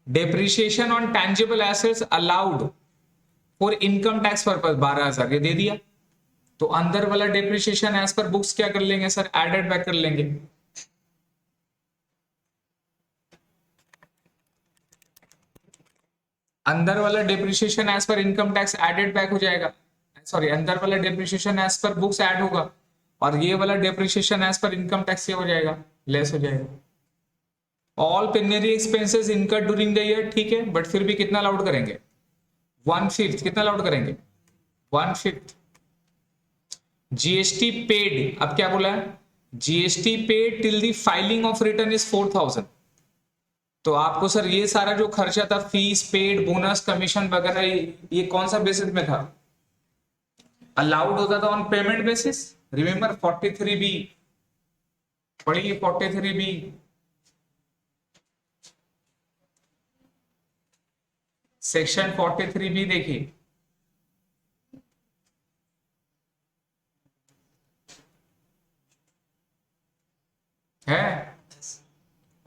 Depreciation on tangible assets allowed for income tax purpose 12,000 ये दे दिया, तो अंदर वाला डेप्रिसिएशन एज पर बुक्स क्या कर लेंगे सर एडेड बैक कर लेंगे। अंदर वाला depreciation as per income tax added back हो जाएगा, सॉरी अंदर वाला depreciation as per books add होगा, और ये वाला depreciation as per income tax से हो जाएगा लेस हो जाएगा। All penury expenses incurred during the year, ठीक है, बट फिर भी कितना अलाउड करेंगे 1/5, कितना अलाउड करेंगे 1/5। जीएसटी पेड, अब क्या बोला है GST paid till the filing of return is 4,000। तो आपको सर ये सारा जो खर्चा था फीस पेड बोनस कमीशन वगैरह ये कौन सा बेसिस में था, अलाउड होता था on payment basis. Remember 43B पढ़िए, 43B सेक्शन 43B देखिए, है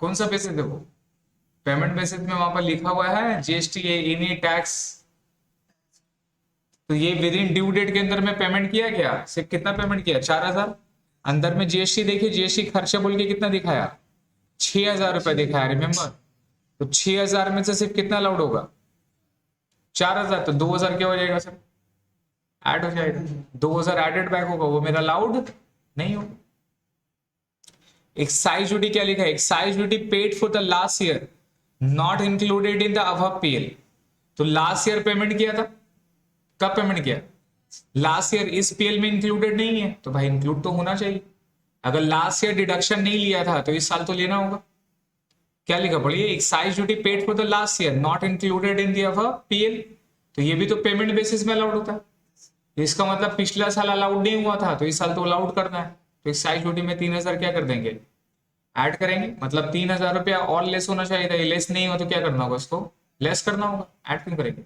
कौन सा बेसिस है वो, पेमेंट बेसिस में वहां पर लिखा हुआ है जीएसटी एनी टैक्स। तो ये विद इन ड्यू डेट के अंदर में पेमेंट किया गया, सिर्फ कितना पेमेंट किया 4,000। अंदर में जीएसटी देखिए, जीएसटी खर्चा बोल के कितना दिखाया 6,000 रुपए दिखाया, रिमेंबर। तो 6,000 में से सिर्फ कितना अलाउड होगा 4,000, तो 2,000 क्या हो जाएगा सर ऐड हो जाएगा, 2,000 एडेड बैक होगा, वो मेरा अलाउड नहीं होगा। एक्साइज ड्यूटी क्या लिखा है, excise duty paid for the last year not included in the above PL. तो लास्ट ईयर पेमेंट किया था, कब पेमेंट किया लास्ट ईयर, इस पीएल में इंक्लूडेड नहीं है, तो भाई इंक्लूड तो होना चाहिए। अगर लास्ट ईयर डिडक्शन नहीं लिया था तो इस साल तो लेना होगा। क्या लिखा पढ़िए, excise duty paid for the last year not included in the above PL, तो ये भी तो पेमेंट बेसिस में अलाउड होता है। तो इसका मतलब पिछला साल अलाउड नहीं हुआ था तो इस साल तो अलाउड करना है, तो एक्साइज ड्यूटी में 3,000 क्या कर देंगे ऐड करेंगे, मतलब 3,000 रुपया और लेस होना चाहिए था, ये लेस नहीं हो तो क्या करना होगा इसको लेस करना होगा, ऐड क्यों करेंगे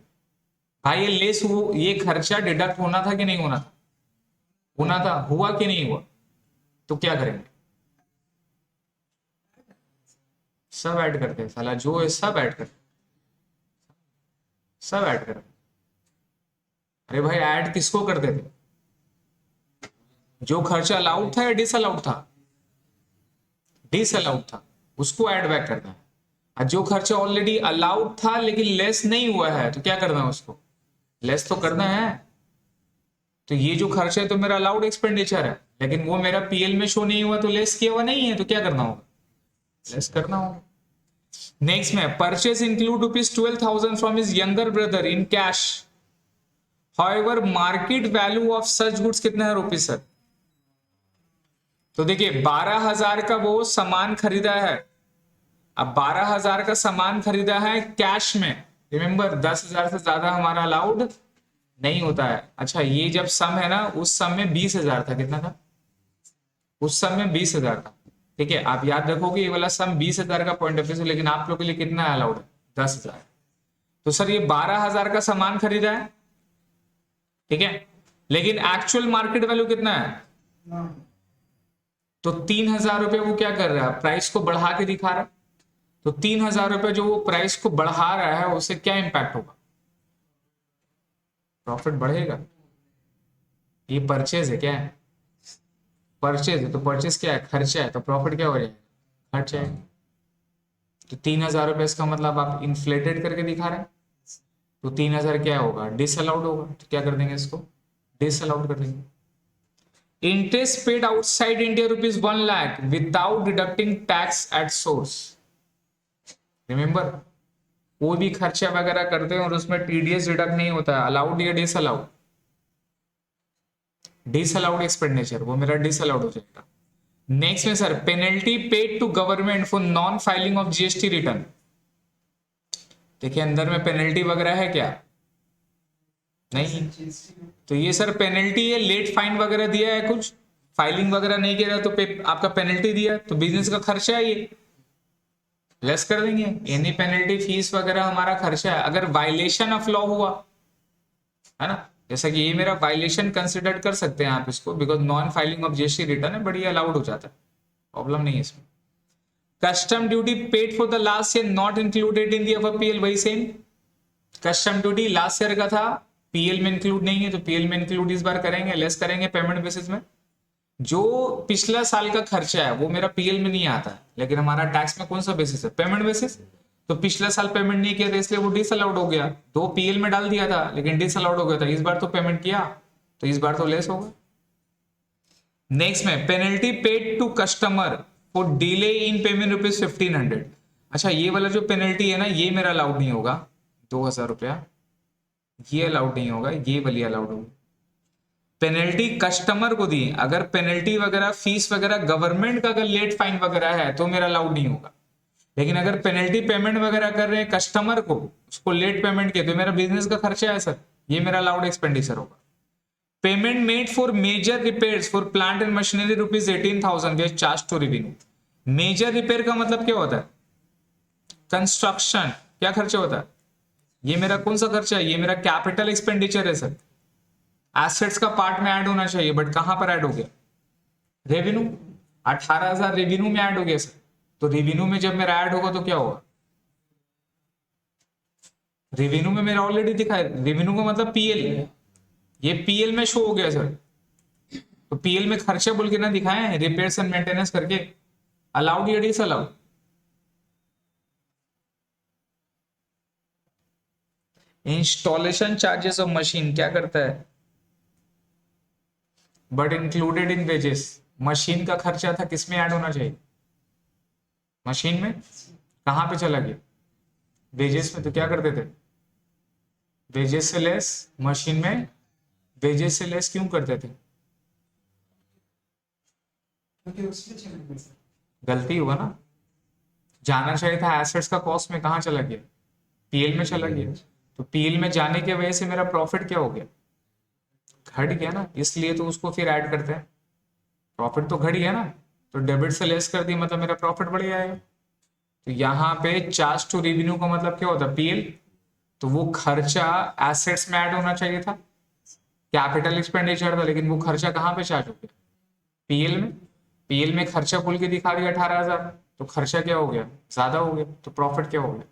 भाई। ये लेस हो, ये खर्चा डिडक्ट होना था कि नहीं होना था, होना था, हुआ कि नहीं हुआ, तो क्या करेंगे सब ऐड करते हैं साला, जो है सब ऐड करते, सब ऐड करते। अरे भाई ऐड किसको करते थे, जो खर्चा अलाउड था या डिसअलाउड था, डिसअलाउड था उसको ऐड बैक करना है। और जो खर्चा ऑलरेडी अलाउड था लेकिन लेस नहीं हुआ है तो क्या करना है उसको लेस तो करना है। तो ये जो खर्चा है तो मेरा अलाउड एक्सपेंडिचर है, लेकिन वो मेरा पीएल में शो नहीं हुआ तो लेस किया हुआ नहीं है, तो क्या करना होगा, लेस करना होगा। नेक्स्ट में purchase include ₹12,000 from his younger brother in cash, however market value of such goods कितना है रुपीज सर। तो देखिए 12,000 का वो सामान खरीदा है, अब 12,000 का सामान खरीदा है कैश में, रिमेंबर 10,000 से ज्यादा हमारा अलाउड नहीं होता है। अच्छा ये जब सम है ना, उस सम में 20,000 था, कितना था उस सम में 20,000 था, ठीक है। आप याद रखोगे ये वाला सम 20,000 का पॉइंट ऑफ व्यू से, लेकिन आप लोग के लिए कितना अलाउड है 10,000। तो सर ये 12,000 का सामान खरीदा है, ठीक है, लेकिन एक्चुअल मार्केट वैल्यू कितना है, तो 3,000 रुपए वो क्या कर रहा है, प्राइस को बढ़ा के दिखा रहा है। तो 3,000 रुपए जो वो प्राइस को बढ़ा रहा है उससे क्या इंपैक्ट होगा, प्रॉफिट बढ़ेगा। ये परचेज है, क्या है परचेज है, तो परचेज क्या है, खर्चा है, तो प्रॉफिट क्या हो जाएगा, खर्चा है। तो 3,000 रुपए इसका मतलब आप इन्फ्लेटेड करके दिखा रहे हैं, तो 3,000 क्या होगा, डिसअलाउड होगा, तो क्या कर देंगे इसको, डिसअलाउड कर देंगे। Interest paid outside India ₹1,00,000 without deducting tax at source. Remember कोई भी खर्चा वगैरह करते हैं और उसमें टीडीएस डिडक्ट नहीं होता है, अलाउड या डिसअलाउड, डिसअलाउड एक्सपेंडिचर, वो मेरा डिसअलाउड हो जाएगा। नेक्स्ट में sir penalty paid to government for non filing of GST return. देखिए अंदर में पेनल्टी वगैरह है क्या, नहीं, तो ये सर पेनल्टी है, लेट फाइन वगैरह दिया है, कुछ फाइलिंग वगैरह नहीं किया तो आपका पेनल्टी दिया, तो बिजनेस का खर्चा है, ये लेस कर देंगे। एनी पेनल्टी फीस वगैरह हमारा खर्चा है। अगर वायलेशन ऑफ लॉ हुआ है ना, जैसा कि ये मेरा वायलेशन कंसिडर कर सकते हैं आप इसको, because non filing of GST return है, बड़ी अलाउड हो जाता है, प्रॉब्लम नहीं है इसमें। Custom duty paid for the last year not included in the above PL, वही same custom duty last year का था, पीएल में इंक्लूड नहीं है, तो पीएल में इंक्लूड इस बार करेंगे, लेस करेंगे पेमेंट बेसिस में। जो पिछला साल का खर्चा है वो मेरा पीएल में नहीं आता है, लेकिन हमारा टैक्स में कौन सा बेसिस है, पेमेंट बेसिस। तो पिछला साल पेमेंट नहीं किया था इसलिए वो डिसअलाउड हो गया, दो पीएल में डाल दिया था लेकिन डिसअलाउड हो गया था, इस बार तो पेमेंट किया तो इस बार तो लेस होगा। नेक्स्ट में penalty paid to customer for delay in payment ₹1,500। अच्छा ये वाला जो पेनल्टी है ना, ये मेरा अलाउड नहीं होगा, 2,000 रुपया ये अलाउड नहीं होगा, ये वाली अलाउड होगी। पेनल्टी कस्टमर को दी, अगर पेनल्टी वगैरह फीस वगैरह गवर्नमेंट का अगर लेट फाइन वगैरह है तो मेरा अलाउड नहीं होगा, लेकिन अगर पेनल्टी पेमेंट वगैरह कर रहे हैं कस्टमर को, उसको लेट पेमेंट किया तो मेरा बिजनेस का खर्चा है सर, ये मेरा अलाउड एक्सपेंडिचर होगा। Payment made for major repairs for plant and machinery ₹18,000 were charge to revenue. Major repair का मतलब क्या होता है, कंस्ट्रक्शन, क्या खर्चा होता है, ये मेरा कौन सा खर्चा है, ये मेरा कैपिटल एक्सपेंडिचर है सर, एसेट्स का पार्ट में ऐड होना चाहिए, बट कहां पर ऐड हो गया, रेवेन्यू, 18,000 रेवेन्यू में ऐड हो गया सर। तो रेवेन्यू में जब मेरा ऐड होगा तो क्या होगा, रेवेन्यू में मेरा ऑलरेडी दिखा है, रेवेन्यू का मतलब पीएल, ये पीएल में शो हो गया सर। तो पीएल में खर्चा बोल के ना दिखाए हैं, रिपेयर्स एंड मेंटेनेंस करके, अलाउड या disallowed, installation charges of machine क्या करता है, but included in wages. Machine का खर्चा था, किसमें ऐड होना चाहिए, मशीन में, कहां पे चला गया, वेजेस में, तो क्या करते थे, वेजेस से लेस, मशीन में वेजेस से लेस क्यों करते थे, गलती हुआ ना, जाना चाहिए था एसेट्स का कॉस्ट में, कहां चला गया, पीएल में चला गया। तो पीएल में जाने की वजह से मेरा प्रॉफिट क्या हो गया, घट गया ना, इसलिए तो उसको फिर ऐड करते हैं, प्रॉफिट तो घट गया ना, तो डेबिट से लेस कर दिया मतलब मेरा प्रॉफिट बढ़ जाएगा। तो यहाँ पे चार्ज टू रेवेन्यू का मतलब क्या होता है, पीएल, तो वो खर्चा एसेट्स में ऐड होना चाहिए था, कैपिटल एक्सपेंडिचर था, लेकिन वो खर्चा कहाँ पे चार्ज हो गया, पीएल में। पीएल में खर्चा खोल के दिखा दिया 18,000, तो खर्चा क्या हो गया, ज्यादा हो गया, तो प्रॉफिट क्या हो गया,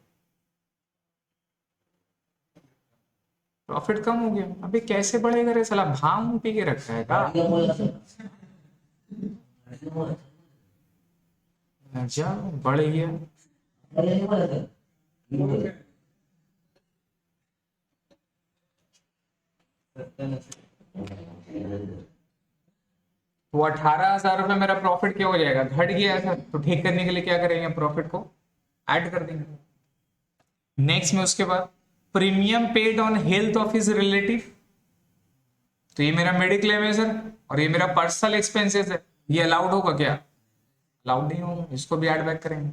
प्रॉफिट कम हो गया। अबे कैसे बढ़ेगा रे साला, भांग पी के रखा है का, जा बढ़ गया। तो 18,000 रुपये मेरा प्रॉफिट क्या हो जाएगा, घट गया सर। तो ठीक करने के लिए क्या करेंगे, प्रॉफिट को ऐड कर देंगे। नेक्स्ट में उसके बाद premium paid on health of his relative, तो ये मेरा मेडिक्लेम है सर, और ये मेरा पर्सनल एक्सपेंसेस है, ये अलाउड होगा क्या, अलाउड नहीं होगा, इसको भी ऐड बैक करेंगे।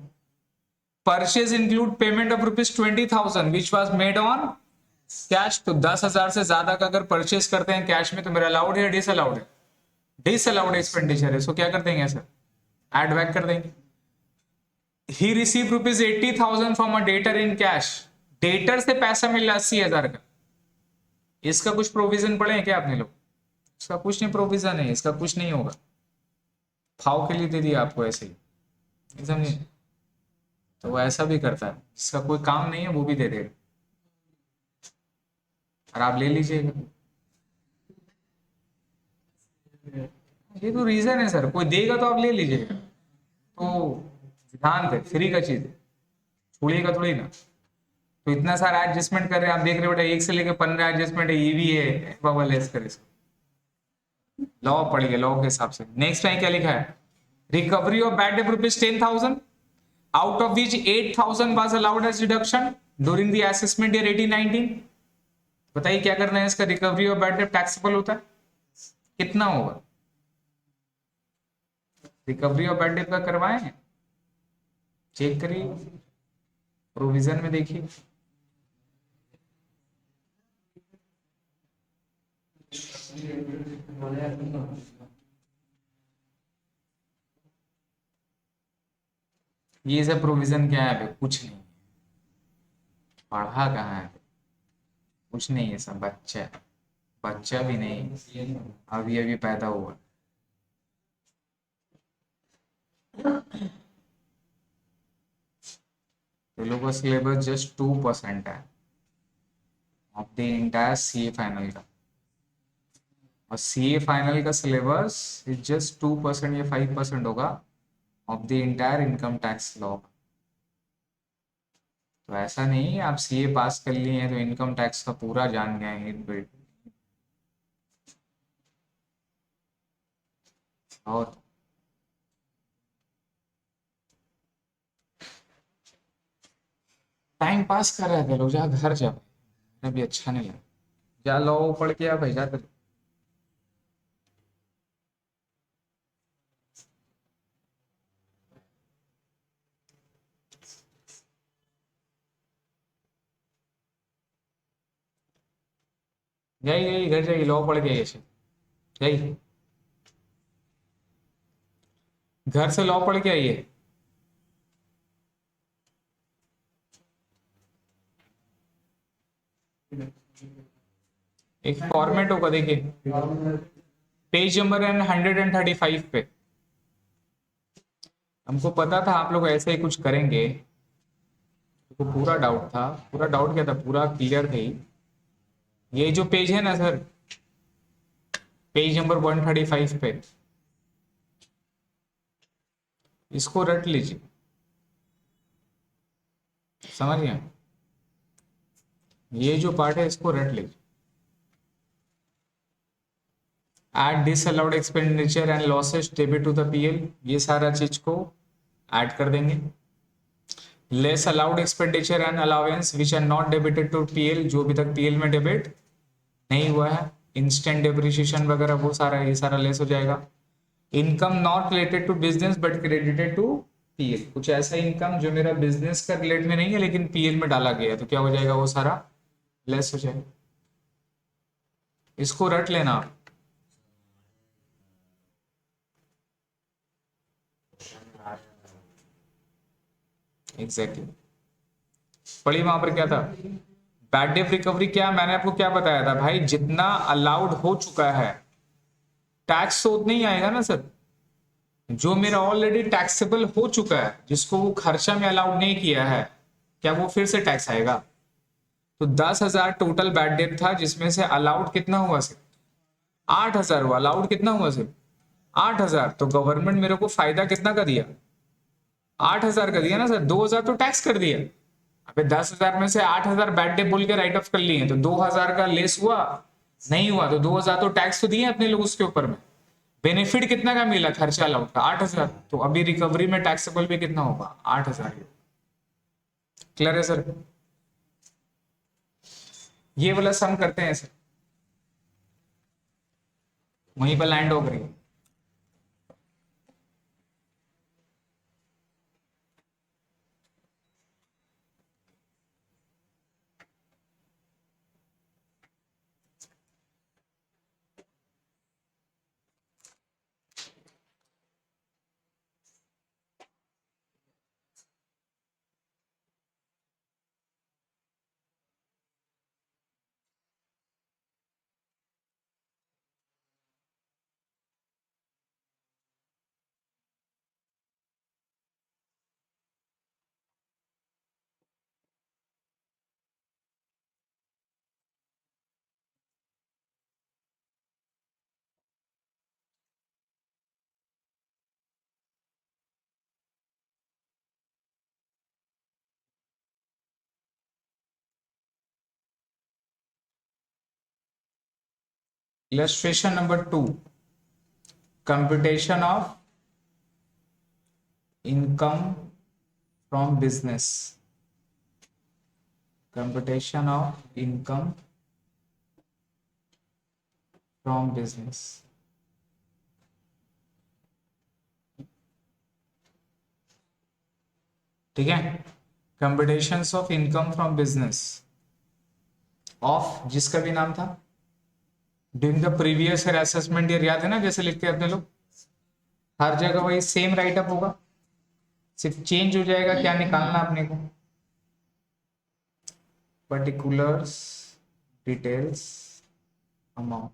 Purchase include payment of ₹20,000 which was made on cash, तो 10,000 से ज्यादा का अगर परचेज करते हैं कैश में तो मेरा अलाउड है, डिसअलाउड है, डिसअलाउड एक्सपेंडिचर है, सो क्या कर देंगे सर, ऐड बैक कर देंगे। He receive ₹80,000 from a debtor in cash, debtor से पैसा मिल रहा 80,000 का, इसका कुछ प्रोविजन पड़े हैं क्या आपने लोग, इसका कुछ नहीं प्रोविजन है, इसका कुछ नहीं होगा, फाव के लिए दे दिया आपको ऐसे ही, समझे। तो वो ऐसा भी करता है, इसका कोई काम नहीं है वो भी दे देगा, और आप ले लीजिएगा। ये तो रीजन है सर, कोई देगा तो आप ले लीजिएगा, तो सिद्धांत है, फ्री का चीज है, छोड़िएगा थोड़ी ना। तो इतना सारा एडजस्टमेंट कर रहे हैं आप, देख रहे हो बेटा, 1 से लेकर 15 एडजस्टमेंट है, ये भी है, बबल लेस करे, लॉ पढ़िए, लॉ के हिसाब से। नेक्स्ट टाइम क्या लिखा है, recovery of bad debt ₹10,000 out of which 8,000 was allowed as deduction during the assessment year 18-19। बताइए क्या करना है इसका, recovery of bad debt taxable होता है, कितना होगा, रिकवरी ऑफ बैड डेट का करवाए हैं, चेक करिए, प्रोविजन में देखिए। ये सब प्रोविजन क्या है, कुछ नहीं, पढ़ा कहाँ है, कुछ नहीं है, सब बच्चा, बच्चा भी नहीं, अभी अभी पैदा हुआ। तो लोगों का सिलेबस जस्ट 2% है of the entire CA final का, और सीए फाइनल का सिलेबस इज जस्ट 2% या 5% होगा of the entire income tax law. तो ऐसा नहीं आप सीए पास कर लिए हैं तो इनकम टैक्स का पूरा जान गए हैं, और टाइम पास कर रहे थे लोग, जा घर जा, अभी अच्छा नहीं लगा, जा लॉ पढ़ के आ भाई, जा कर। यही यही घर जाइए, लॉ पढ़ के ऐसे यही, घर से लॉ पढ़ के आइए। एक फॉर्मेट होगा देखिए, पेज नंबर 135 पे, हमको पता था आप लोग ऐसे ही कुछ करेंगे, तो पूरा डाउट था, पूरा डाउट क्या था, पूरा क्लियर थे। ये जो पेज है ना सर, पेज नंबर 135 पे, इसको रट लीजिए, समझ गए, ये जो पार्ट है इसको रट लीजिए। Add disallowed expenditure and losses debit to the PL, ये सारा चीज को ऐड कर देंगे। Less allowed expenditure and allowance which are not debited to PL, जो अभी तक पीएल में डेबिट नहीं हुआ है, इंस्टेंट डेप्रिसिएशन वगैरह वो सारा, ये सारा लेस हो जाएगा। Income not related to business but credited to PL, कुछ ऐसा इनकम जो मेरा बिजनेस का रिलेट में नहीं है लेकिन पीएल में डाला गया है, तो क्या हो जाएगा, वो सारा लेस हो जाएगा। इसको रट लेना आप। एग्जैक्टली पढ़ी वहां पर क्या था, बैड डेट रिकवरी क्या, मैंने आपको क्या बताया था भाई, जितना अलाउड हो चुका है टैक्स तो उतना ही आएगा ना सर, जो मेरा ऑलरेडी टैक्सेबल हो चुका है, जिसको वो खर्चा में अलाउड नहीं किया है, क्या वो फिर से टैक्स आएगा। तो 10,000 टोटल बैड डेट था, जिसमें से अलाउड कितना हुआ सिर्फ 8,000 हुआ, अलाउड कितना हुआ सिर्फ 8,000, तो गवर्नमेंट मेरे को फायदा कितना का दिया, 8,000 का दिया ना सर, 2,000 तो टैक्स कर दिया। अबे 10,000 में से 8,000 बैड डे बोल के राइट ऑफ कर लिए, तो 2,000 का लेस हुआ, नहीं हुआ तो 2000 तो टैक्स तो दिए अपने लोग उसके ऊपर में। बेनिफिट कितना का मिला खर्चा अलाउड का? 8000। तो अभी रिकवरी में टैक्सेबल भी कितना होगा? 8000। क्लियर है सर? ये वाला सम करते हैं सर, वहीं पर लैंड हो गई। Illustration number 2, computation of income from business. Computation of income from business. ठीक है, computations of income from business of, जिसका भी नाम था during the previous year assessment year, याद है ना जैसे लिखते हैं अपने लोग, हर जगह वही सेम राइटअप होगा, सिर्फ चेंज हो जाएगा क्या निकालना अपने को, पर्टिकुलर्स, डिटेल्स, अमाउंट।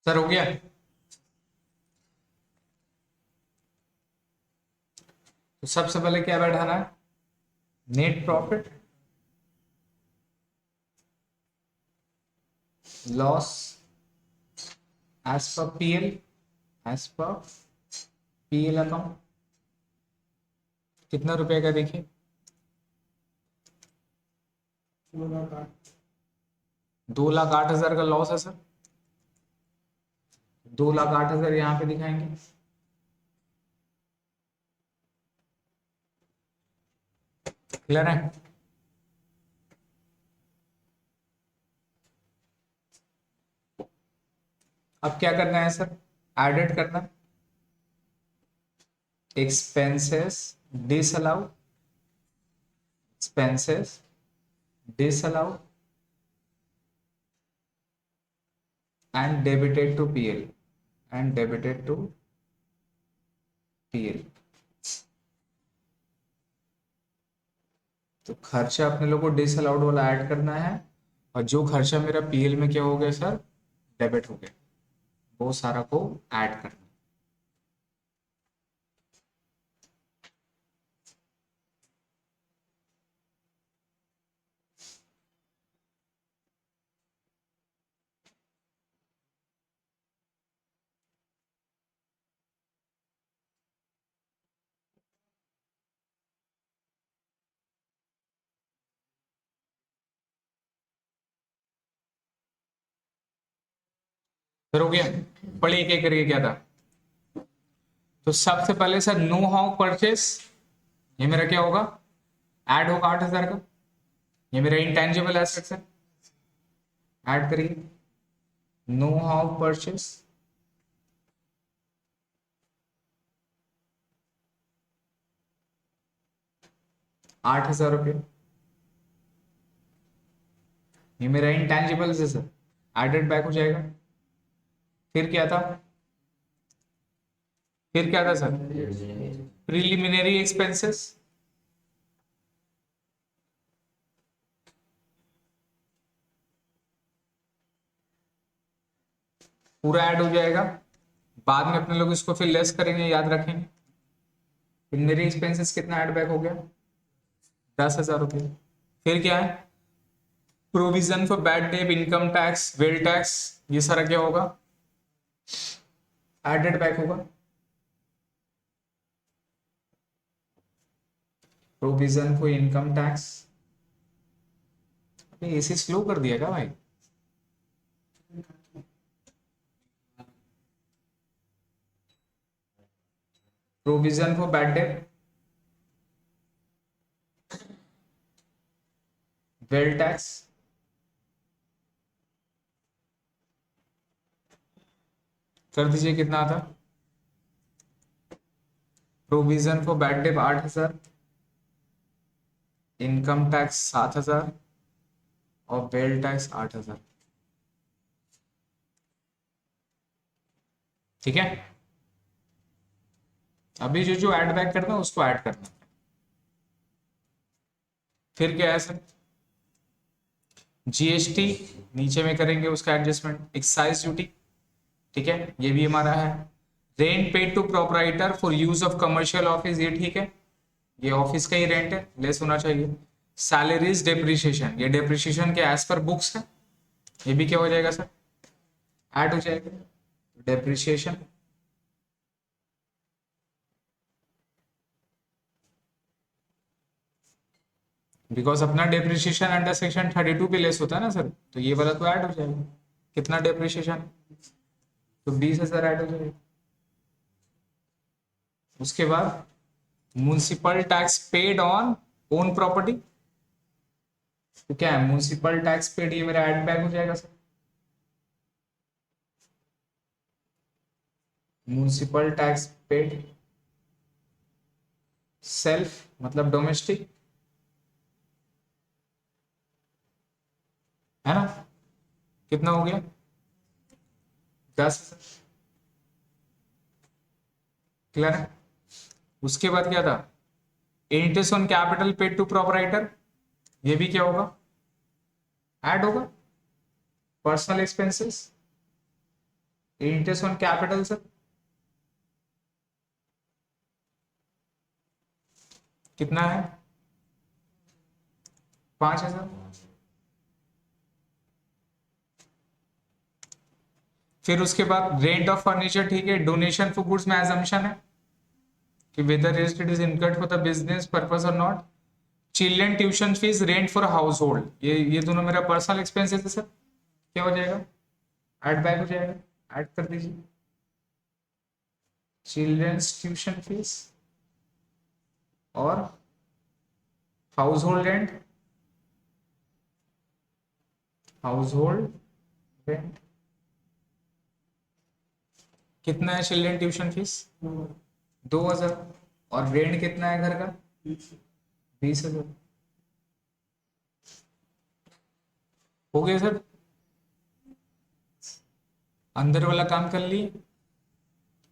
सर हो गया? तो सबसे पहले क्या बैठाना है? Net profit, loss as per PL, as per PL account. कितना रुपए का देखिए? 2,08,000 का लॉस है सर। 2,08,000 यहाँ पे दिखाएंगे। क्लियर है? अब क्या करना है सर? एडेड करना expenses disallowed, expenses disallowed and debited to PL, and debited to PL. तो खर्चा अपने लोग को डिसअलाउड वाला ऐड करना है, और जो खर्चा मेरा पीएल में क्या हो गया सर? डेबिट हो गया, वो सारा को ऐड करना। फिर हो गया? पढ़िए क्या करिए क्या था। तो सबसे पहले सर नो हाउ परचेस, ये मेरा क्या होगा? ऐड होगा 8,000 का। ये मेरा इंटेंजिबल एसेट्स है, ऐड करिए। नो हाउ परचेस, 8,000 रुपये। ये मेरा इंटेंजिबल है सर, एडेड बैक हो जाएगा। फिर क्या था? फिर क्या था सर? प्रीलिमिनरी एक्सपेंसेस, पूरा ऐड हो जाएगा। बाद में अपने लोग इसको फिर लेस करेंगे, याद रखेंगे। मेरे एक्सपेंसेस कितना ऐड बैक हो गया, 10,000 रुपये। फिर क्या है, provision for bad debt, income tax, wealth tax, ये सारा क्या होगा, एडेड बैक होगा। Provision for income tax, AC slow कर दिया क्या भाई? Provision for bad debt, wealth tax, कर दीजिए कितना आता। Provision for bad debt 8,000, income tax 7,000 और वेल टैक्स 8,000। ठीक है, अभी जो जो ऐड बैक करना है उसको ऐड करना। फिर क्या है सर, जीएसटी नीचे में करेंगे उसका एडजस्टमेंट, एक्साइज ड्यूटी, ठीक है, ये भी हमारा है। Rent paid to proprietor for use of commercial office, ये ठीक है, ये ऑफिस का ही रेंट है, लेस होना चाहिए। सैलरीज डेप्रिसिएशन, ये डेप्रिसिएशन के एज पर बुक्स है, ये भी क्या हो जाएगा सर, ऐड हो जाएगा। डेप्रिसिएशन, बिकॉज अपना डेप्रिसिएशन अंडर सेक्शन 32 पे लेस होता है ना सर, तो ये वाला तो ऐड हो जाएगा। कितना डेप्रिसिएशन, तो 20,000 ऐड हो जाएगा। उसके बाद municipal tax paid on own property, तो क्या है, म्युनिसिपल टैक्स पेड, ये मेरा ऐड बैक हो जाएगा sir. Municipal tax paid self मतलब डोमेस्टिक, है ना, कितना हो गया, 10,000। क्लियर है। उसके बाद क्या था, interest on capital paid to proprietor, ये भी क्या होगा, ऐड होगा। Personal expenses, interest on capital sir, कितना है, 5,000। फिर उसके बाद रेंट ऑफ फर्नीचर, ठीक है, डोनेशन फॉर गुड्स में एजम्पशन है कि whether it is incurred for the business purpose और not. Children tuition fees, rent for household, ये दोनों मेरा पर्सनल एक्सपेंसेस है सर, क्या हो जाएगा, ऐड बैक हो जाएगा, ऐड कर दीजिए। चिल्ड्रंस ट्यूशन फीस और house hold rent, house hold rent कितना है, चिल्ड्रन ट्यूशन फीस 2,000, और रेंट कितना है घर का, 20,000। हो गया सर, अंदर वाला काम कर लिए।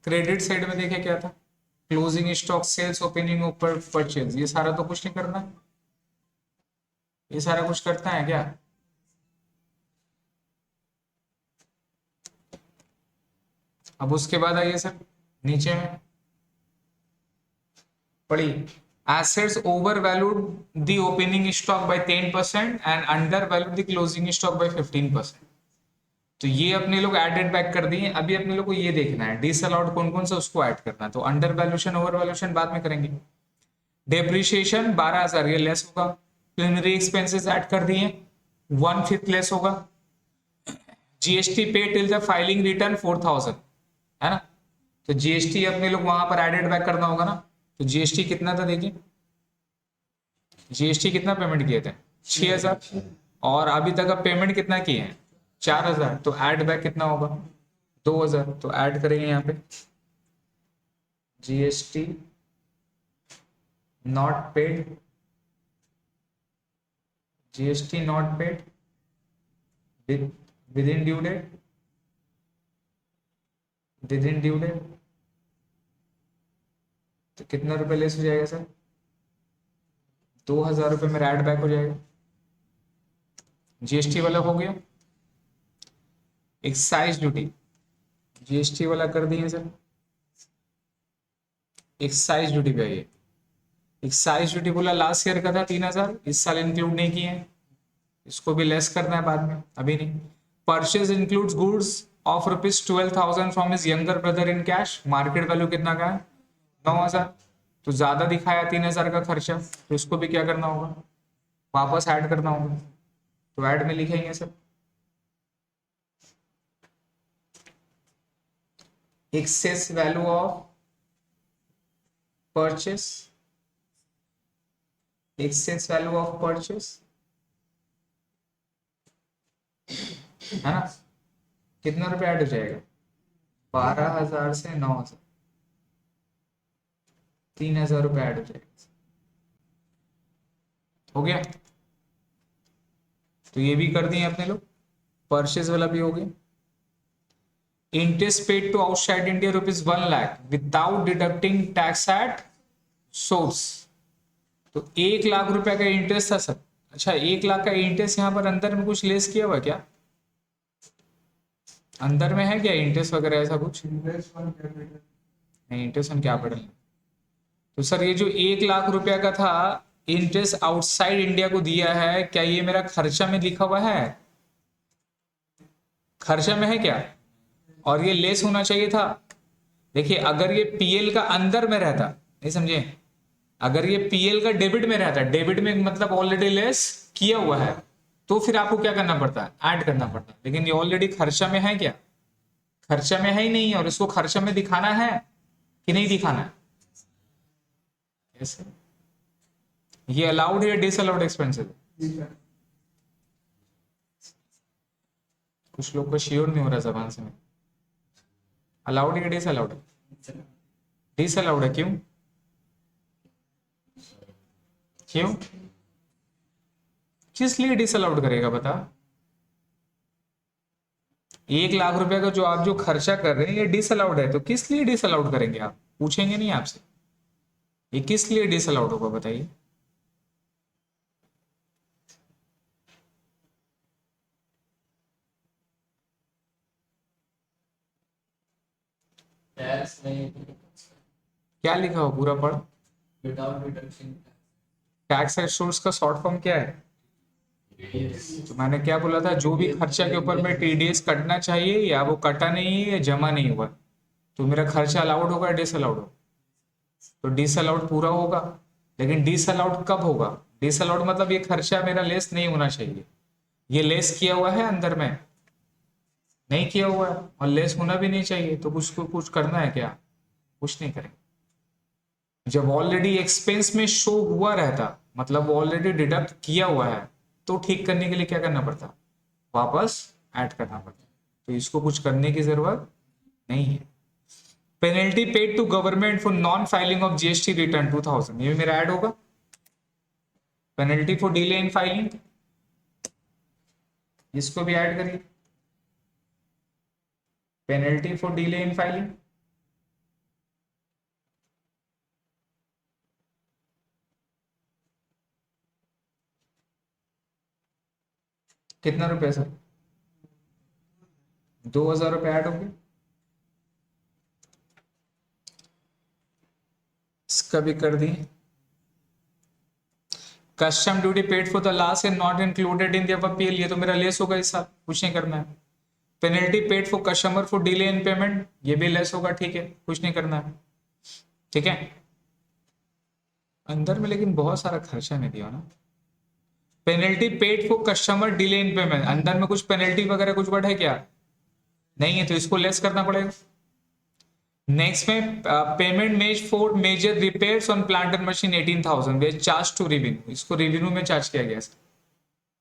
क्रेडिट साइड में देखे क्या था, क्लोजिंग स्टॉक, सेल्स, ओपनिंग, ऊपर परचेज, ये सारा तो कुछ नहीं करना है, ये सारा कुछ करता है क्या। अब उसके बाद आइए सर नीचे में पढ़िए, assets overvalued the opening stock by 10% and undervalued the closing stock by 15%। तो ये अपने लोग एडेड बैक कर दिए। अभी अपने लोग को ये देखना है डिसअलाउड कौन कौन सा उसको ऐड करना है, तो अंडर वैल्यूएशन ओवर वैल्यूएशन बाद में करेंगे। डेप्रिसिएशन 12,000, ये लेस होगा। प्रिलिमिनरी एक्सपेंसेस ऐड कर दिए, 1/5 लेस होगा। जीएसटी पे टिल द फाइलिंग रिटर्न 4,000, है ना, तो जीएसटी अपने लोग वहां पर एडेड बैक करना होगा ना। तो जीएसटी कितना था देखिए, जीएसटी कितना पेमेंट किए थे, 6,000, और अभी तक अब पेमेंट कितना किए हैं, 4,000, तो ऐड बैक कितना होगा, 2,000। तो ऐड करेंगे यहाँ पे GST not paid, GST not paid within due date, within due date, तो कितना रुपए लेस हो जाएगा सर, 2,000 रुपये मेरा ऐड बैक हो जाएगा। जीएसटी वाला हो गया। एक्साइज ड्यूटी, जीएसटी वाला कर दिए सर। एक्साइज ड्यूटी पे आइए। एक्साइज ड्यूटी बोला लास्ट ईयर का था 3,000, इस साल इंक्लूड नहीं किए हैं, इसको भी लेस करना है बाद में, अभी नहीं। Purchase includes goods of ₹12,000 from his younger brother in cash, market value कितना का है 9,000, तो ज्यादा दिखाया 3,000 का खर्चा, तो इसको भी क्या करना होगा, वापस ऐड करना होगा। तो ऐड में लिखेंगे sir excess value of purchase, excess value of purchase है ना, कितना रुपए ऐड हो जाएगा, 12,000 से 9,000, 3,000 रुपए ऐड हो जाएगा। हो गया, तो ये भी कर दिए अपने लोग, परचेज वाला भी हो गया। Interest paid to outside India ₹1 lakh without deducting tax at source, तो 1 लाख रुपए का इंटरेस्ट था सर। अच्छा 1 लाख का इंटरेस्ट यहाँ पर अंदर में कुछ लेस किया हुआ क्या, अंदर में है क्या इंटरेस्ट वगैरह ऐसा कुछ नहीं, इंटरेस्ट ऑन कैपिटल। तो सर ये जो 1 लाख रुपया का था इंटरेस्ट आउटसाइड इंडिया को दिया है, क्या ये मेरा खर्चा में लिखा हुआ है, खर्चा में है क्या, और ये लेस होना चाहिए था। देखिए अगर ये पीएल का अंदर में रहता, नहीं समझे, अगर ये पीएल का डेबिट में रहता, डेबिट में मतलब ऑलरेडी लेस किया हुआ है, तो फिर आपको क्या करना पड़ता है, ऐड करना पड़ता है। लेकिन ये ऑलरेडी खर्चा में है क्या, खर्चा में है ही नहीं, और इसको खर्चा में दिखाना है कि नहीं दिखाना है, yes. ये अलाउड है या डिसअलाउड एक्सपेंसेस, कुछ लोग को श्योर नहीं हो रहा जबान से, मैं अलाउड है या डिसअलाउड है, डिसअलाउड है, क्यों क्यों, किस लिए डिसअलाउड करेगा बता, 1 लाख रुपए का जो आप जो खर्चा कर रहे हैं ये डिसअलाउड है, तो किस लिए डिसअलाउड करेंगे आप, पूछेंगे नहीं आपसे, ये किस लिए डिसअलाउड होगा बताइए।
टैक्स नहीं,
क्या लिखा हो पूरा पढ़,
without deduction
tax at source का शॉर्ट फॉर्म क्या है, तो मैंने क्या बोला था, जो भी खर्चा के ऊपर में टीडीएस कटना चाहिए या वो कटा नहीं है या जमा नहीं हुआ, तो मेरा खर्चा अलाउड होगा या डिसअलाउड होगा, तो डिसअलाउड पूरा होगा। लेकिन डिसअलाउड कब होगा, डिसअलाउड मतलब ये खर्चा मेरा लेस नहीं होना चाहिए, ये लेस किया हुआ है अंदर में, नहीं किया हुआ है और लेस होना भी नहीं चाहिए, तो कुछ करना है क्या, कुछ नहीं करेंगे। जब ऑलरेडी एक्सपेंस में शो हुआ रहता, मतलब ऑलरेडी डिडक्ट किया हुआ है, तो ठीक करने के लिए क्या करना पड़ता, वापस ऐड करना पड़ता, तो इसको कुछ करने की जरूरत नहीं है। Penalty paid to government for non filing of GST return 2000, ये मेरा ऐड होगा। Penalty for delay in filing, इसको भी ऐड करिए, penalty for delay in filing कितना रुपया सर, 2,000 रुपये ऐड हो गए, इसका भी कर दिए। Custom duty paid for the last and not included in the PL, ये तो मेरा लेस होगा इस साल, कुछ नहीं करना है। Penalty paid for customer for delay in payment, ये भी लेस होगा, ठीक है, कुछ नहीं करना है, ठीक है। अंदर में लेकिन बहुत सारा खर्चा नहीं दिया ना। Penalty paid for customer delay in payment, अंदर में कुछ पेनल्टी वगैरह कुछ बढ़ है क्या, नहीं है, तो इसको लेस करना पड़ेगा। नेक्स्ट में payment made for major repairs on plant and machine 18,000 were charge to revenue, इसको रेवेन्यू में चार्ज किया गया सर,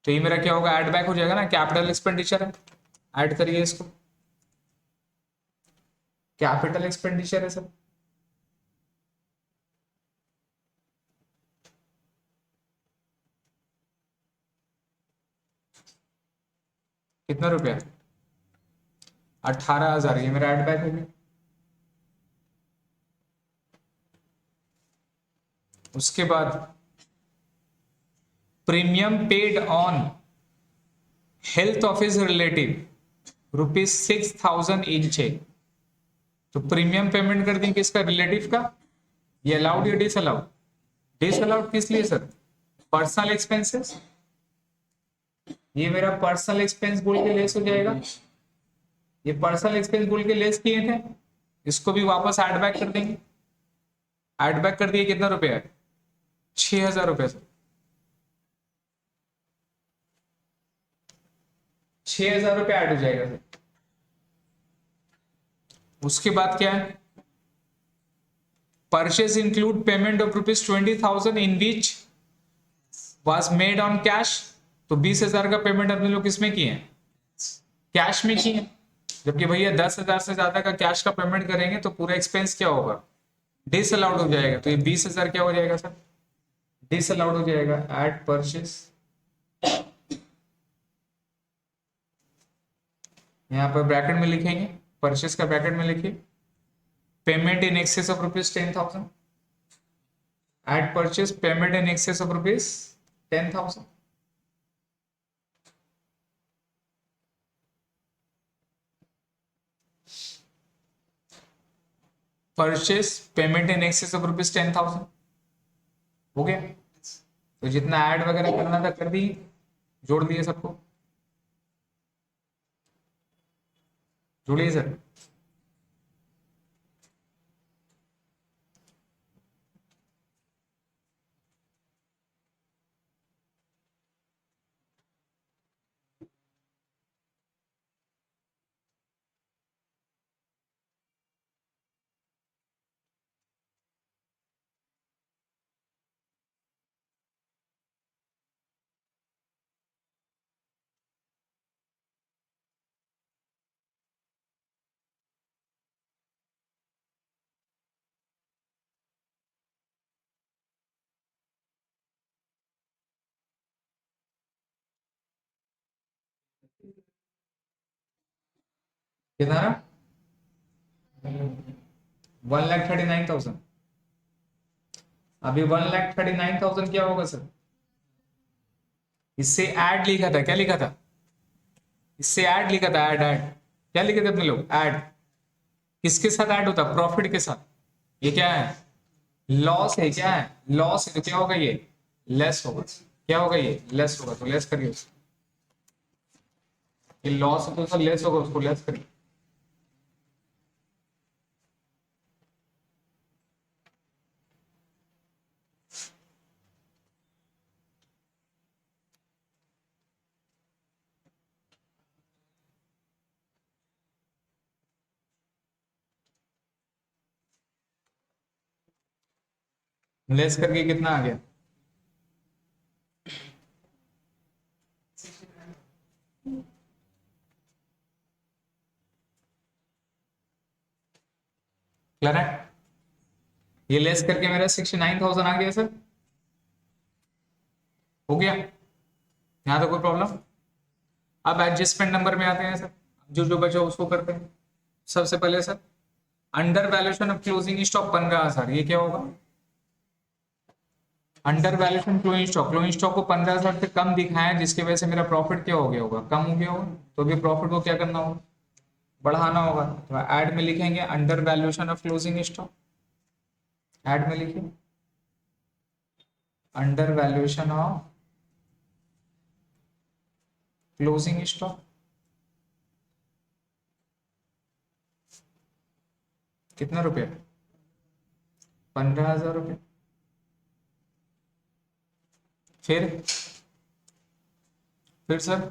तो ये मेरा क्या होगा, ऐड बैक हो जाएगा ना, कैपिटल एक्सपेंडिचर है, ऐड करिए इसको, कैपिटल एक्सपेंडिचर है सर। कितना रुपया, 18,000, ये मेरा ऐड बैक हो गया। उसके बाद premium paid on health of his relative ₹6,000 in cheque, तो प्रीमियम पेमेंट कर दी किसका, रिलेटिव का। ये अलाउड या डिसअलाउड, डिसअलाउड किस लिए सर, पर्सनल एक्सपेंसेस। ये मेरा पर्सनल एक्सपेंस बोल के लेस हो जाएगा, ये पर्सनल एक्सपेंस बोल के लेस किए थे, इसको भी वापस ऐड बैक कर देंगे। ऐड बैक कर दिए, कितना रुपया है, 6,000 रुपये सर, 6,000 रुपये ऐड हो जाएगा सर। उसके बाद क्या है, purchase include payment of ₹20,000 in which was made on cash. तो 20,000 का पेमेंट अपने लोग किसमें किए हैं, कैश में किए हैं। जबकि भैया 10,000 से ज्यादा का कैश का पेमेंट करेंगे तो पूरा एक्सपेंस क्या होगा, डिसअलाउड हो जाएगा। तो ये 20,000 क्या हो जाएगा सर, डिसअलाउड हो जाएगा। एट परचेज, यहाँ पर ब्रैकेट में लिखेंगे, परचेज का ब्रैकेट में लिखिए, payment in excess of ₹10,000। At purchase payment in excess of ₹10,000। Purchase payment in excess of ₹10,000 हो गया। तो जितना ऐड वगैरह करना था कर दी, जोड़ दिए सबको, जोड़िए सर। कितना, 1,39,000। अभी 1,39,000 क्या होगा सर, इससे ऐड लिखा था, क्या लिखा था, इससे ऐड लिखा था, ऐड ऐड क्या लिखे थे अपने लोग, ऐड किसके साथ ऐड होता, प्रॉफिट के साथ। ये क्या है, लॉस है, क्या है, लॉस है। तो क्या होगा, ये लेस होगा, क्या होगा, ये लेस होगा। तो लेस करिए उसको, ये लॉस है तो सर लेस होगा, उसको लेस करिए। लेस करके कितना आ गया, क्लियर है। ये लेस करके मेरा 69,000 आ गया सर, हो गया। यहाँ तो कोई प्रॉब्लम। अब एडजस्टमेंट नंबर में आते हैं सर, जो जो बचा उसको करते हैं। सबसे पहले sir under valuation of closing stock 15,000, ये क्या होगा, अंडर वैल्यूएशन क्लोजिंग स्टॉक को 15,000 से कम दिखाएं, जिसकी वजह से मेरा प्रॉफिट क्या हो गया होगा, कम हो गया होगा। तो भी प्रॉफिट को क्या करना होगा, बढ़ाना होगा। तो ऐड में लिखेंगे under valuation of closing stock, add में लिखिए under valuation of closing stock, कितना रुपया, 15,000 रुपये। फिर सर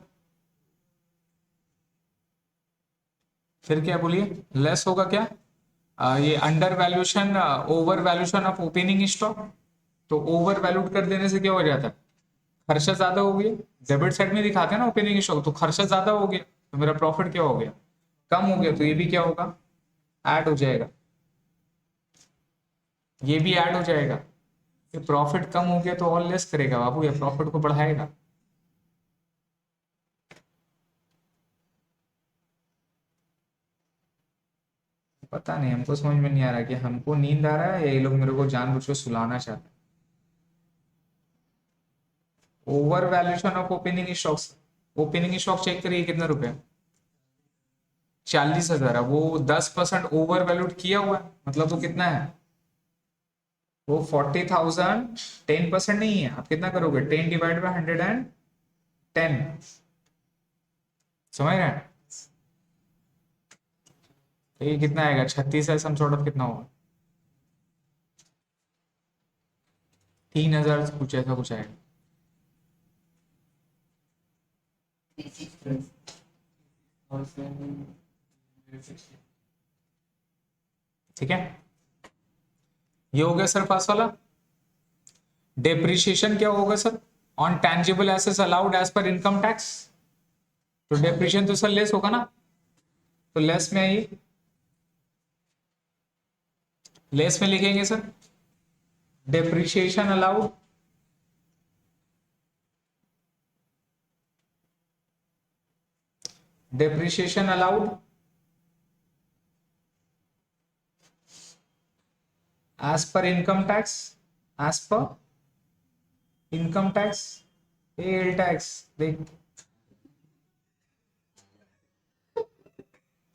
फिर क्या बोलिए, लेस होगा क्या, ये under valuation over valuation of opening stock. तो ओवर वैल्यूड कर देने से क्या हो जाता है, खर्चा ज्यादा हो गया। डेबिट साइड में दिखाते हैं ना ओपनिंग स्टॉक, तो खर्चा ज्यादा हो गया, तो मेरा प्रॉफिट क्या हो गया, कम हो गया। तो ये भी क्या होगा, ऐड हो जाएगा, ये भी ऐड हो जाएगा। ये प्रॉफिट कम हो गया तो और लेस करेगा बाबू, ये प्रॉफिट को बढ़ाएगा। पता नहीं, हमको समझ में नहीं आ रहा कि हमको नींद आ रहा है या ये लोग मेरे को जानबूझ के सुलाना चाहते हैं। Over valuation of opening stocks, opening stock check करिए कितना रुपया, 40,000 है, वो 10% ओवर वैल्यूड किया हुआ है, मतलब वो कितना है, वो 40,000 10% नहीं है। आप कितना करोगे, 10 डिवाइड बाई 110, समझ रहे हैं। तो ये कितना आएगा, 36 है, सम सॉर्ट ऑफ कितना होगा, 3,000 कुछ ऐसा कुछ आएगा।
और फिर
ठीक है, ये हो गया सर पास वाला। डेप्रिसिएशन क्या होगा sir, on tangible assets allowed as per income tax. तो डेप्रिसिएशन तो सर लेस होगा ना, तो लेस में आइए, लेस में लिखेंगे sir, depreciation allowed depreciation allowed as per income tax, as per income tax, AL tax देख,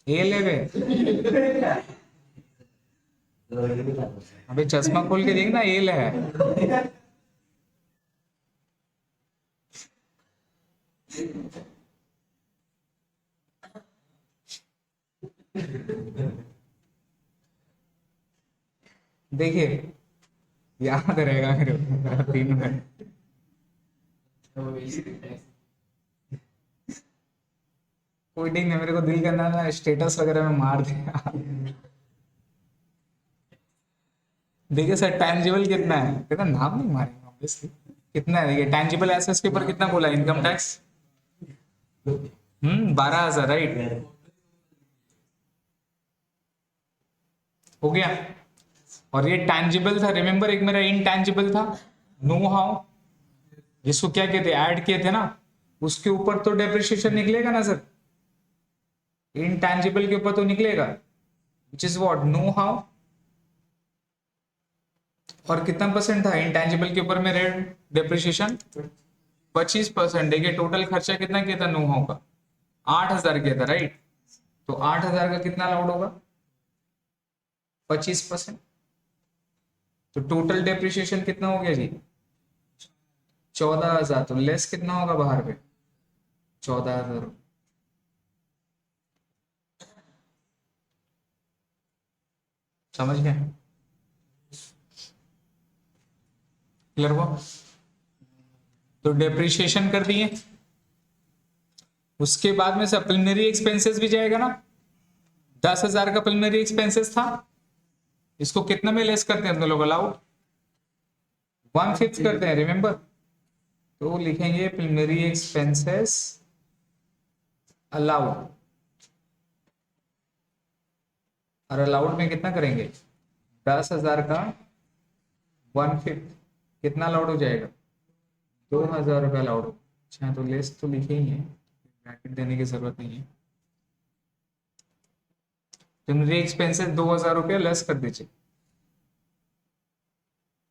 AL है बे, अबे चश्मा खोल के देखना, AL है। देखिए याद रहेगा मेरे को 3 मिनट। कोई नहीं, मेरे को दिल करना ना स्टेटस वगैरह में मार दिया। देखिए सर टैंजिबल कितना है, कितना नाम नहीं मारेंगे ऑब्वियसली, कितना है देखिए, टैंजिबल एसेट्स के ऊपर कितना बोला इनकम टैक्स, 12,000 राइट, हो गया। और ये टैंजिबल था, रिमेंबर एक मेरा इनटैंजिबल था, नो हाउ, जिसको क्या कहते हैं, ऐड किए थे ना, उसके ऊपर तो डेप्रिसिएशन निकलेगा ना सर, इनटैंजिबल के ऊपर तो निकलेगा, which is what, know how. और कितना परसेंट था इंटेंजिबल के ऊपर में रेट डेप्रिसिएशन, 25%। देखिए टोटल खर्चा कितना किया था नो हाउ का, 8,000 किया था राइट, तो 8,000 का कितना अलाउड होगा, 25%। तो टोटल डेप्रिसिएशन कितना हो गया जी, 14,000। तो लेस कितना होगा बाहर पे, 14,000। समझ गए, क्लियर हुआ। तो डेप्रिसिएशन कर दिए, उसके बाद में सप्लीमेंट्री एक्सपेंसेस भी जाएगा ना, 10,000 का प्रिलिमिनरी एक्सपेंसेस था, इसको कितना में लेस करते हैं हम लोग, अलाउड 1/5 करते हैं, रिमेंबर। तो लिखेंगे प्रिलिमिनरी एक्सपेंसेस अलाउड, और अलाउड में कितना करेंगे, 10,000 का 1/5 कितना अलाउड हो जाएगा, 2,000 रुपये अलाउड हो। अच्छा तो लेस तो लिखे ही है, ब्रैकेट देने की जरूरत नहीं है, प्रिलिमिनरी एक्सपेंसेस 2,000 रुपये लेस कर दीजिए,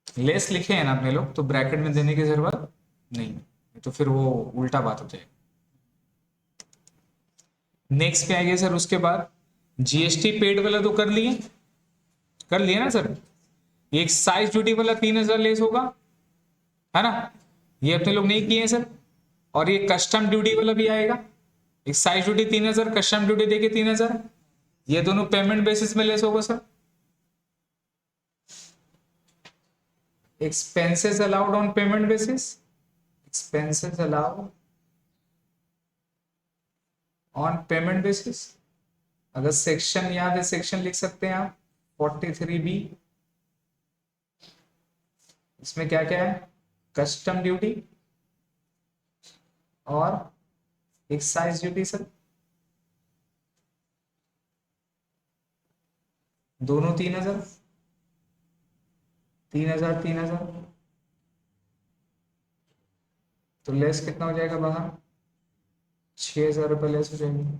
लेस लिखे हैं ना अपने लोग, तो ब्रैकेट में देने की जरूरत नहीं, तो फिर वो उल्टा बात हो जाएगी। नेक्स्ट पे आएगा सर, उसके बाद जीएसटी पेड वाला तो कर लिए, कर लिए ना सर, ये एक्साइज ड्यूटी वाला 3,000 लेस होगा, है ना, ये अपने लोग नहीं किए हैं सर। और ये कस्टम ड्यूटी वाला भी आएगा, एक्साइज ड्यूटी 3,000, कस्टम ड्यूटी देके 3,000, ये दोनों पेमेंट बेसिस में लेस होगा sir. Expenses allowed on payment basis, expenses allowed on payment basis, अगर सेक्शन याद है सेक्शन लिख सकते हैं आप 43B, इसमें क्या क्या है, कस्टम ड्यूटी और एक्साइज ड्यूटी सर, दोनों 3,000 3,000 3,000, तो लेस कितना हो जाएगा बाहर, 6,000 रुपये लेस हो जाएंगे,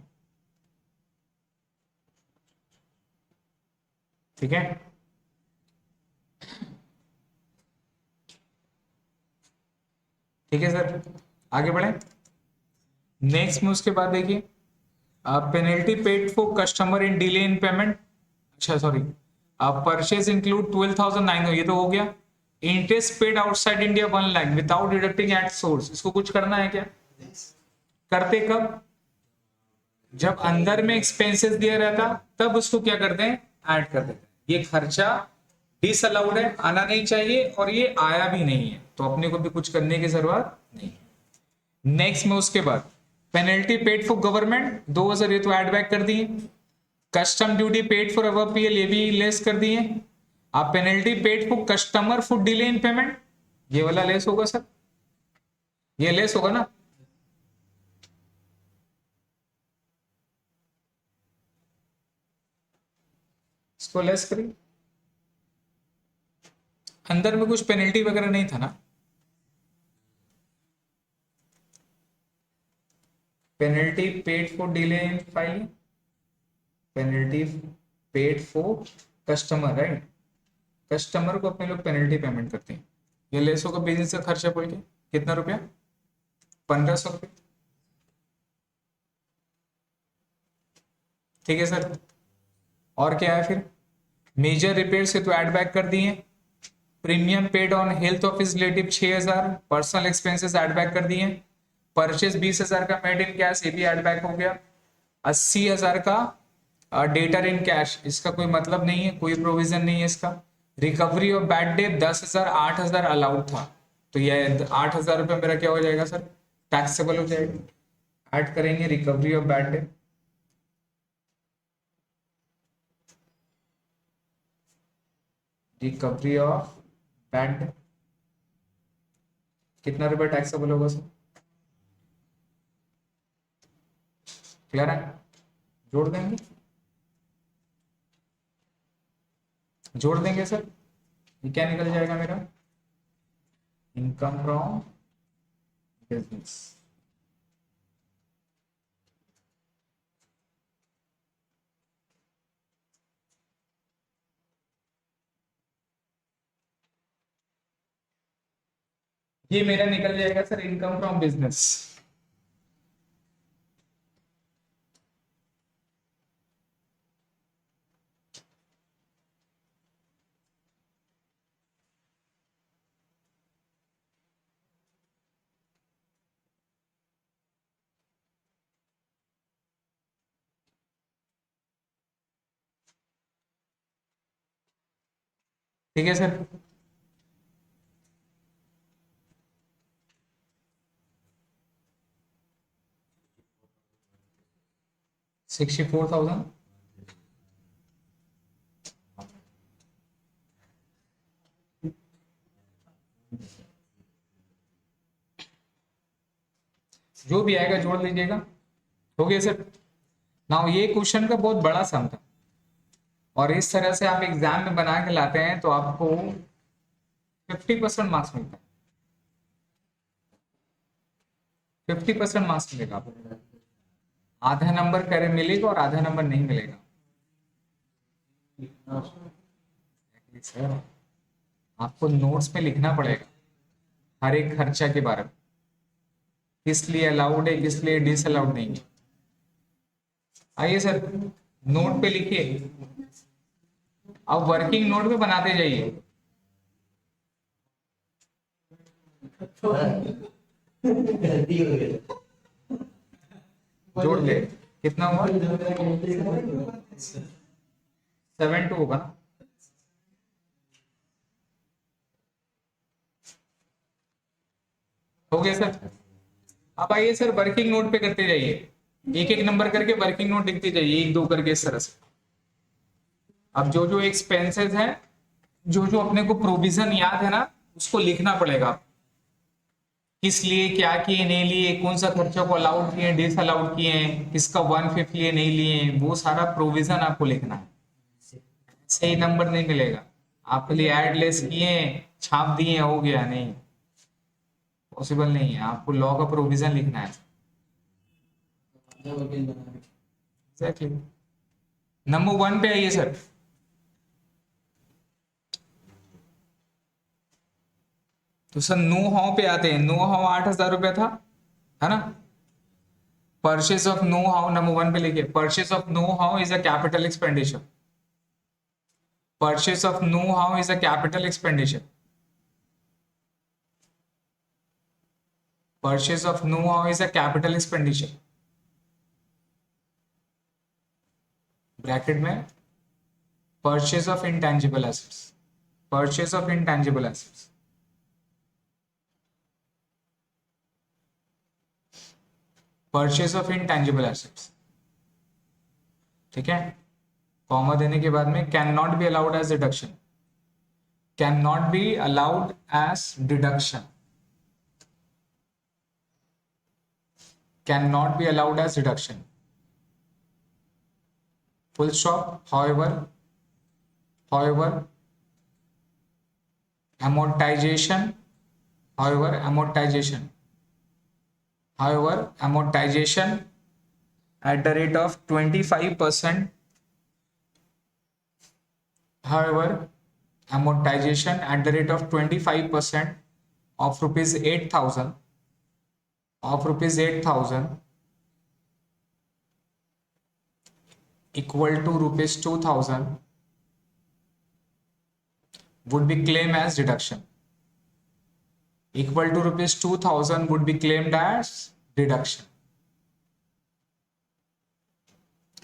ठीक है। ठीक है सर, आगे बढ़े। नेक्स्ट में उसके बाद देखिए penalty paid for customer in delay in payment, अच्छा सॉरी, परचेज इंक्लूड 12,900, ये तो हो गया। Interest paid outside India 1 lakh without deducting at source, इसको कुछ करना है क्या? करते कब? जब अंदर में एक्सपेंसेस दिया रहता तब उसको क्या करते हैं, ऐड कर देते हैं। ये खर्चा डिसअलाउड है, आना नहीं चाहिए, और ये आया भी नहीं है, तो अपने को भी कुछ करने की जरूरत नहीं। नेक्स्ट में उसके बाद पेनल्टी पेड फॉर गवर्नमेंट 2,000, ये तो ऐड बैक कर दिए। Custom duty paid for our PL, ये भी लेस कर दिए। आप penalty paid for customer for delay in payment, ये वाला लेस होगा सर, ये लेस होगा ना। इसको लेस करिए, अंदर में कुछ पेनल्टी वगैरह नहीं था ना। Penalty paid for delay in filing, penalty paid for customer, right, customer को अपने लोग पेनल्टी पेमेंट करते हैं। ये लेस होगा बिजनेस का खर्चा बोल के, कितना रुपया, 1,500 रुपये, ठीक है सर। और क्या है फिर, मेजर रिपेयर से तो ऐड बैक कर दिए। Premium paid on health of his relative 6,000, personal expenses add back कर दिए। परचेज 20,000 का मेड इन कैश, ये भी ऐड बैक हो गया। 80,000 का डेटर इन कैश, इसका कोई मतलब नहीं है, कोई प्रोविजन नहीं है इसका। Recovery of bad debt 10,000, 8,000 allowed था, तो ये 8,000 रुपये मेरा क्या हो जाएगा सर, टैक्सेबल हो जाएगा। ऐड करेंगे recovery of bad debt, recovery of bad debt कितना रुपये टैक्सेबल होगा सर, क्लियर है? जोड़ देंगे, जोड़ देंगे सर, ये क्या निकल जाएगा मेरा, इनकम फ्रॉम बिजनेस। ये मेरा निकल जाएगा सर इनकम फ्रॉम बिजनेस। ठीक है सर, $64,000, जो भी आएगा जोड़ लीजिएगा। हो गया सर। नाउ ये क्वेश्चन का बहुत बड़ा सम था, और इस तरह से आप एग्जाम में बना के लाते हैं तो आपको 50% मार्क्स मिलता है, 50% मार्क्स मिलेगा आपको। आधा नंबर करे मिलेगा और आधा नंबर नहीं मिलेगा सर। आपको नोट्स में लिखना पड़ेगा हर एक खर्चा के बारे में, किस लिए अलाउड है, किस लिए डिसअलाउड नहीं है। आइए सर, नोट पे लिखिए, अब वर्किंग नोट पे बनाते जाइए। जोड़ ले, कितना हुआ, 7.2 होगा ना। हो गया सर। अब आइए सर वर्किंग नोट पे करते जाइए, एक एक नंबर करके वर्किंग नोट लिखते जाइए, एक दो करके इस तरह से। अब जो जो एक्सपेंसेस है, जो जो अपने को प्रोविजन याद है ना, उसको लिखना पड़ेगा। किस लिए क्या किए नहीं लिए, कौन सा खर्चा को अलाउड किए डिस अलाउड किए, किसका 1/5 लिए नहीं लिए, वो सारा प्रोविजन आपको लिखना है। सही नंबर नहीं मिलेगा, आपके लिए ऐड लेस किए, छाप दिए, हो गया, नहीं पॉसिबल नहीं है, आपको लॉ का प्रोविजन लिखना है। एग्जैक्टली। नंबर 1 पे आइए सर। तो सर नो हाउ पे आते हैं, नो हाउ 8,000 रुपया था, है ना। Purchase of know how number 1 पे लिखिए, purchase of know how is a capital expenditure. Purchase of know how is a capital expenditure. Purchase of know how is a capital expenditure. Bracket में purchase of intangible assets, purchase of intangible assets, purchase of intangible assets. ठीक है, comma देने के बाद में can not be allowed as deduction, can not be allowed as deduction, can not be allowed as deduction, full stop. However amortization at the rate of 25%, however amortization at the rate of 25% of rupees 8,000 equal to rupees 2,000 would be claimed as deduction. Equal to rupees 2,000 would be claimed as deduction.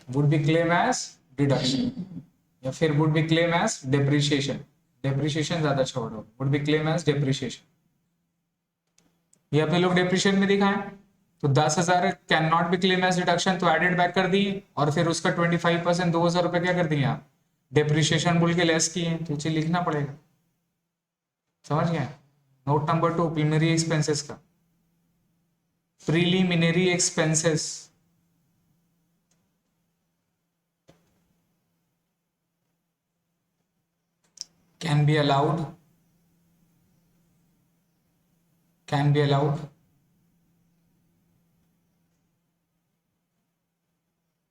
Would be claimed as deduction. या फिर would be claimed as depreciation. Depreciation ज्यादा छोड़ो. Would be claimed as depreciation. ये अपने लोग depreciation में दिखाएं तो 10,000 can not be claim as deduction, तो एडेड बैक कर दिए और फिर उसका 25% 2,000 रुपए क्या कर दिए आप डेप्रिसिएशन बोल के लेस किए, तो उसे लिखना पड़ेगा। समझ गए? नोट नंबर 2 प्रीलिमिनरी एक्सपेंसेस का, preliminary expenses can be allowed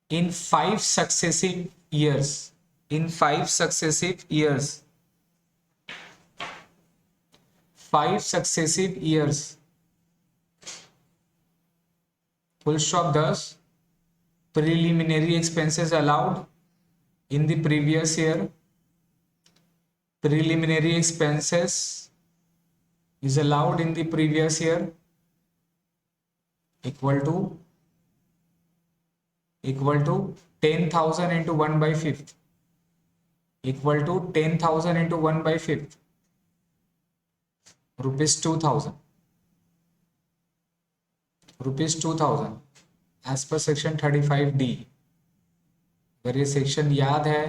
in 5 successive years, in 5 successive years, 5 successive years, full stop. Thus preliminary expenses allowed in the previous year, preliminary expenses is allowed in the previous year equal to 10,000 into 1/5, equal to 10,000 into 1/5, rupees 2,000, rupees 2,000 as per section 35D। अगर ये section याद है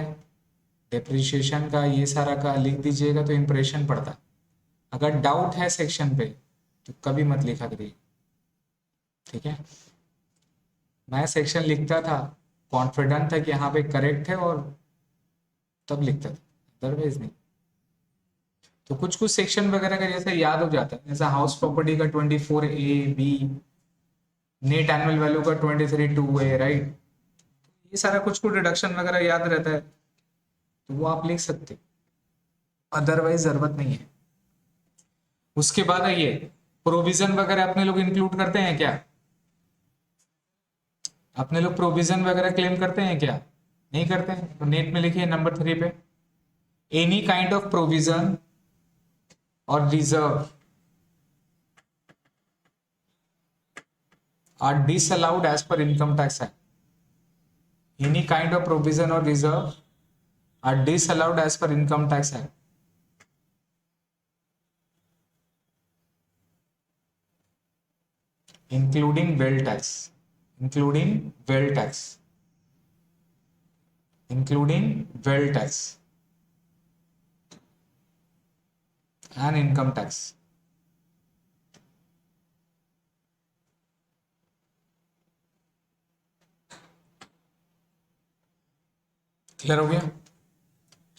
depreciation का, ये सारा का लिख दीजिएगा तो इंप्रेशन पड़ता। अगर डाउट है सेक्शन पे तो कभी मत लिखा करिए, ठीक है? मैं सेक्शन लिखता था, कॉन्फिडेंट था कि यहाँ पे करेक्ट है और तब लिखता था, अदरवाइज नहीं। तो कुछ कुछ सेक्शन वगैरह का जैसे याद हो जाता है, जैसा हाउस प्रॉपर्टी का 24A-B, नेट एनुअल वैल्यू का 23(2)A, राइट? ये सारा कुछ कुछ डिडक्शन वगैरह याद रहता है तो वो आप लिख सकते, अदरवाइज जरूरत नहीं है। उसके बाद आइए, प्रोविजन वगैरह अपने लोग इंक्लूड करते हैं क्या? अपने लोग प्रोविजन वगैरह क्लेम करते हैं क्या? नहीं करते हैं तो नेट में लिखिए नंबर 3 पे, एनी काइंड ऑफ प्रोविजन और reserve are disallowed as per income tax act. Any kind of provision और reserve are disallowed as per income tax act, including wealth tax, including wealth tax, including wealth tax and income tax। Clear हो गया?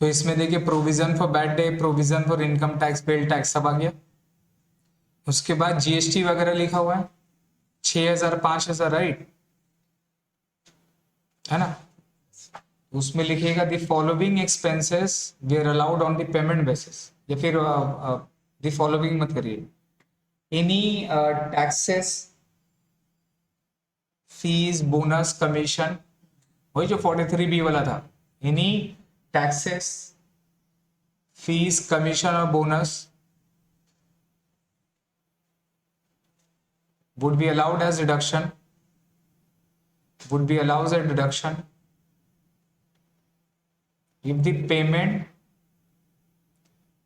तो इसमें देखिए provision for bad day, provision for income tax, wealth tax सब आ गया। उसके बाद GST वगैरह लिखा हुआ है 6,000 5,000, राइट है ना? उसमें लिखिएगा the following expenses we are allowed on the payment basis, या फिर द फॉलोइंग मत करिए, any taxes fees, bonus, commission, वही जो 43B वाला था, एनी टैक्सेस, फीस, कमीशन और bonus would be allowed as deduction, would be allowed as deduction if the payment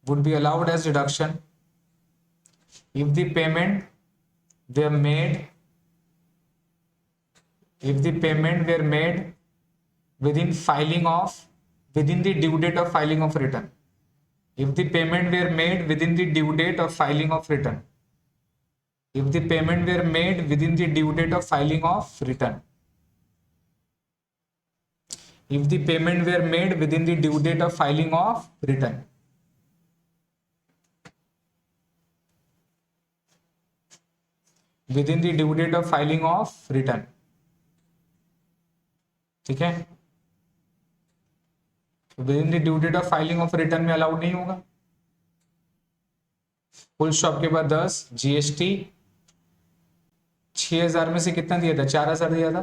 would be allowed as deduction if the payment were made if the payment were made within the due date of filing of return, if the payment were made within the due date of filing of return, if the payment were made within the due date of filing of return, if the payment were made within the due date of filing of return, within the due date of filing of return, ठीक है, within the due date of filing of return में allowed नहीं होगा। Full stop के बाद 10 GST 6000 में से कितना दिया था, 4000 दिया था,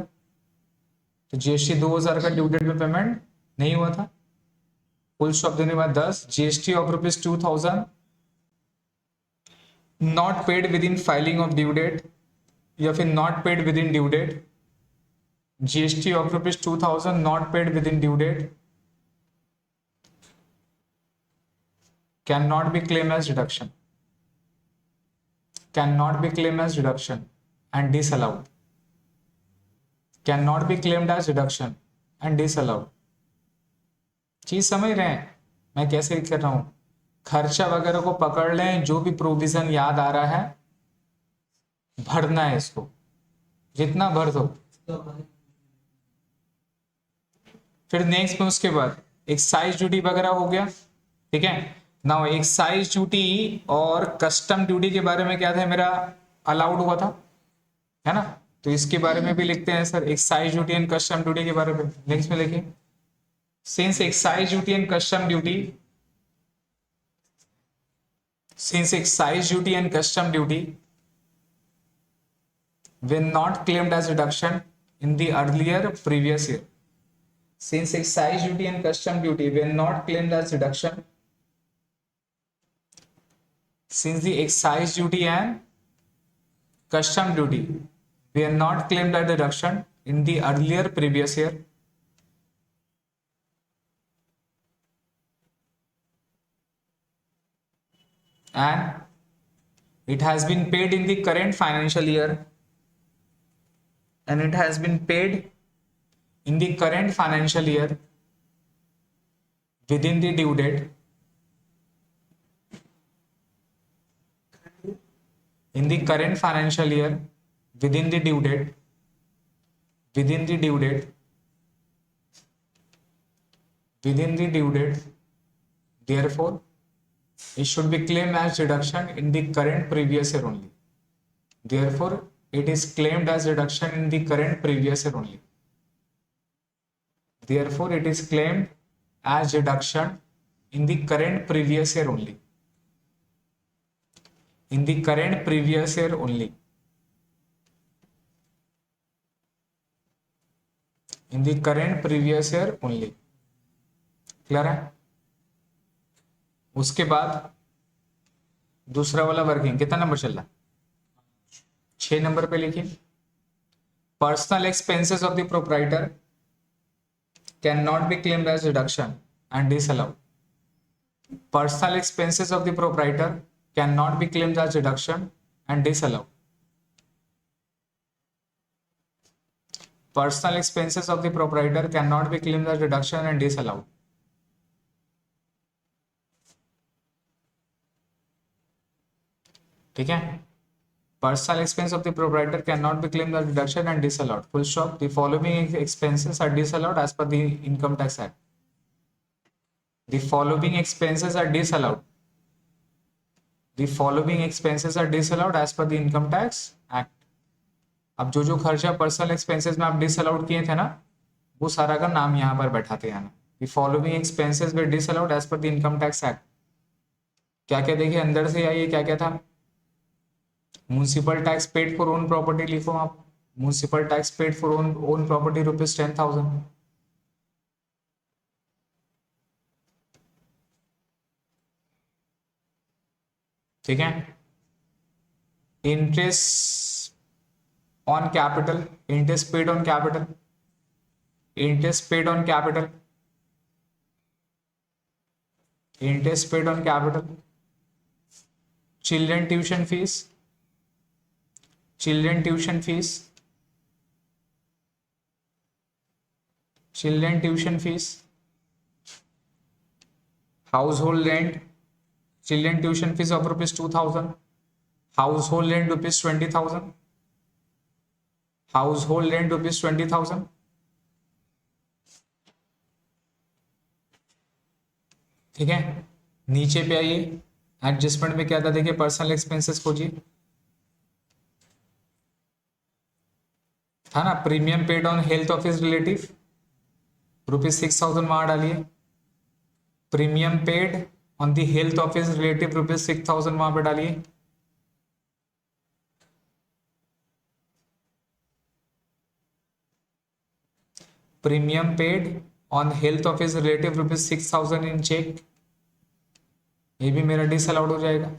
तो जीएसटी 2000 का ड्यू डेट में पेमेंट नहीं हुआ था। फुल स्टॉप देने के बाद 10 GST of ₹2000 not paid within filing of due date या फिर not paid within due date, GST of ₹2000 not paid within due date cannot be claimed as deduction, cannot be claimed as deduction and disallowed, cannot be claimed as deduction and disallowed। चीज समझ रहे हैं मैं कैसे कर रहा हूं, खर्चा वगैरह को पकड़ लें, जो भी प्रोविजन याद आ रहा है भरना है, इसको जितना भर दो। फिर नेक्स्ट में उसके बाद एक्साइज ड्यूटी वगैरह हो गया, ठीक है। नाउ एक्साइज ड्यूटी और कस्टम ड्यूटी के बारे में क्या था मेरा, अलाउड हुआ था, है ना, तो इसके बारे में भी लिखते हैं sir, excise duty and custom duty के बारे में। नेक्स्ट में लिखिए, since excise duty and custom duty, since excise duty and custom duty were not claimed as deduction in the earlier previous year, since excise duty and custom duty were not claimed as deduction, since the excise duty and custom duty were not claimed as deduction in the earlier previous year, and it has been paid in the current financial year, and it has been paid in the current financial year within the due date, in the current financial year within the due date, within the due date, within the due date, therefore it should be claimed as deduction in the current previous year only, therefore it is claimed as deduction in the current previous year only, therefore it is claimed as deduction in the current previous year only, in the current previous year only, in the current previous year only। Clear है। उसके बाद दूसरा वाला working कितना number चल रहा है, 6 number पे लिखिए, personal expenses of the proprietor can not be claimed as deduction and disallowed, personal expenses of the proprietor can not be claimed as deduction and disallowed, personal expenses of the proprietor can not be claimed as deduction and disallowed. ठीक है, personal expense of the proprietor can not be claimed as deduction and disallowed, full stop. The following expenses are disallowed as per the income tax act, the following expenses are disallowed, the following expenses are disallowed as per the income tax act. अब जो जो खर्चा personal expenses में आप disallowed किए थे ना, वो सारा का नाम यहाँ पर बैठाते हैं ना, the following expenses were disallowed as per the income tax act. क्या क्या देखिए अंदर से आइए, क्या क्या था, municipal tax paid for own property लिखो आप, municipal tax paid for own property rupees 10,000. ठीक है. Interest on capital, interest paid on capital, interest paid on capital, interest paid on capital, children tuition fees, children tuition fees, children tuition fees, household rent, children tuition fees of rupees 2,000, household rent rupees 20,000, household rent rupees 20,000. ठीक है. नीचे पे आइए, adjustment में क्या था देखिए, personal expenses खोजिए, था ना. Premium paid on health of his relative rupees 6,000 वहां डालिए. Premium paid on the health of his relative rupees 6,000 वहां पे डालिए. Premium paid on health of his relative rupees 6,000 in cheque. ये भी मेरा डिसअलाउड हो जाएगा.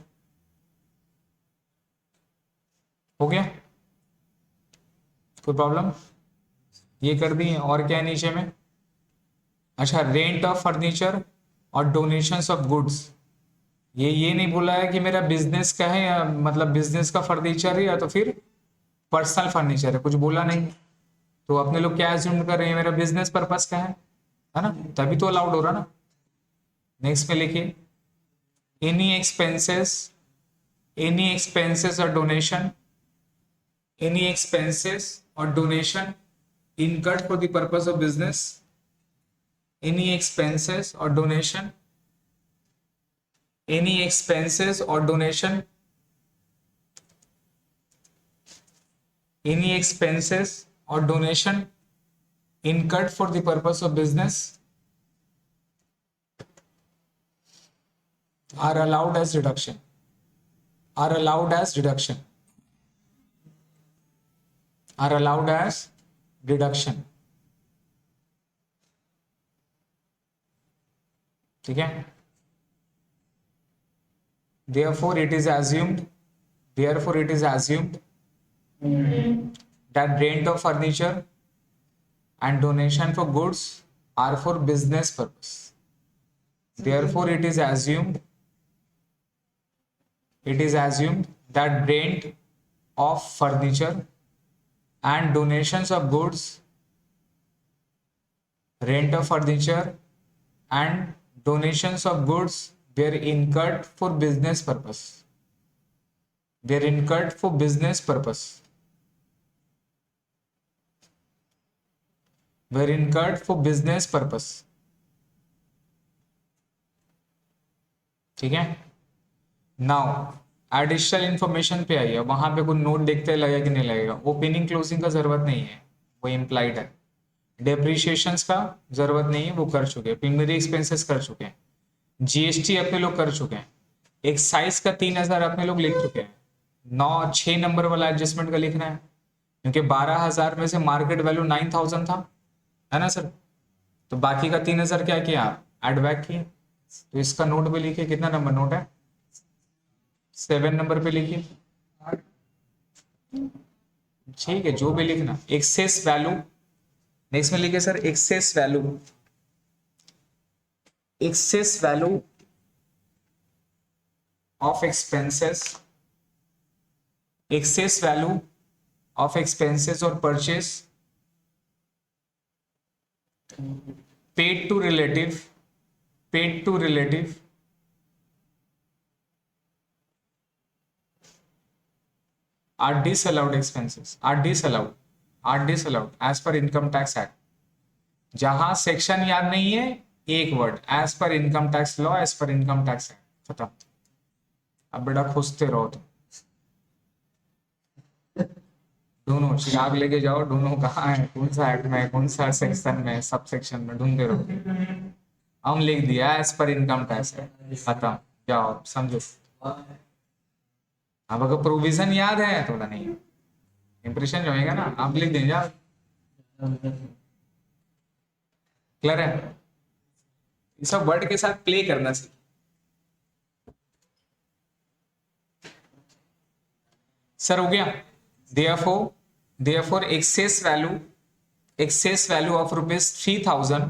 हो गया, कोई प्रॉब्लम? ये कर दिए. और क्या है नीचे में? अच्छा, रेंट ऑफ फर्नीचर और डोनेशंस ऑफ गुड्स. ये नहीं बोला है कि मेरा बिजनेस का है या मतलब बिजनेस का फर्नीचर है या तो फिर पर्सनल फर्नीचर है, कुछ बोला नहीं. तो अपने लोग क्या एज्यूम कर रहे हैं, मेरा बिजनेस पर्पस का है ना, तभी तो अलाउड हो रहा ना. नेक्स्ट में लिखिए, एनी एक्सपेंसेस, एनी एक्सपेंसेस और डोनेशन, एनी एक्सपेंसेस और donation incurred for the purpose of business, any expenses or donation, any expenses or donation, any expenses or donation incurred for the purpose of business are allowed as deduction, are allowed as deduction, are allowed as deduction. ठीक है. Therefore it is assumed, therefore it is assumed that rent of furniture and donation for goods are for business purpose. Therefore it is assumed, it is assumed that rent of furniture and donations of goods, rent of furniture and donations of goods were incurred for business purpose, were incurred for business purpose, were incurred for business purpose. ठीक है. Now additional information पे आइए. वहां पे कोई note देखते लगेगा कि नहीं लगेगा. ओपनिंग क्लोजिंग का जरूरत नहीं है, वो इम्प्लाइड है. डेप्रिशिएशंस का जरूरत नहीं है, वो कर चुके हैं. प्राइमरी एक्सपेंसेस कर चुके हैं. जीएसटी अपने लोग कर चुके हैं. एक्साइज का 3,000 अपने लोग लिख चुके हैं. 6 नंबर वाला एडजस्टमेंट का लिखना है, क्योंकि 12,000 में से मार्केट वैल्यू 9,000 था, है ना सर. तो बाकी का 3,000 क्या किया आप, एड बैक किए. तो इसका नोट पे लिखिए. कितना नंबर नोट है? 7 नंबर पे लिखिए. ठीक है, जो भी लिखना. एक्सेस वैल्यू, नेक्स्ट में लिखिए sir, excess value, excess value of expenses, excess value of expenses और purchase paid to relative, paid to relative are disallowed expenses, are disallowed, are disallowed as per income tax act. जहां section याद नहीं है, एक word, as per income tax law, as per income tax act, खत्म. अब बेटा खुशते रहो तुम दोनों. चिराग लेके जाओ, दोनों कहाँ है, कौन सा एक्ट में, कौन सा सेक्शन में, सब सेक्शन में ढूंढते रहो. हम लिख दिया as per income tax act, खत्म. जाओ समझो. अब अगर प्रोविजन याद है थोड़ा नहीं, इंप्रेशन जो होगा ना आप लिख देंगे आप। क्लियर है? ये सब वर्ड के साथ प्ले करना सीख। सर हो गया। Therefore excess value of rupees 3000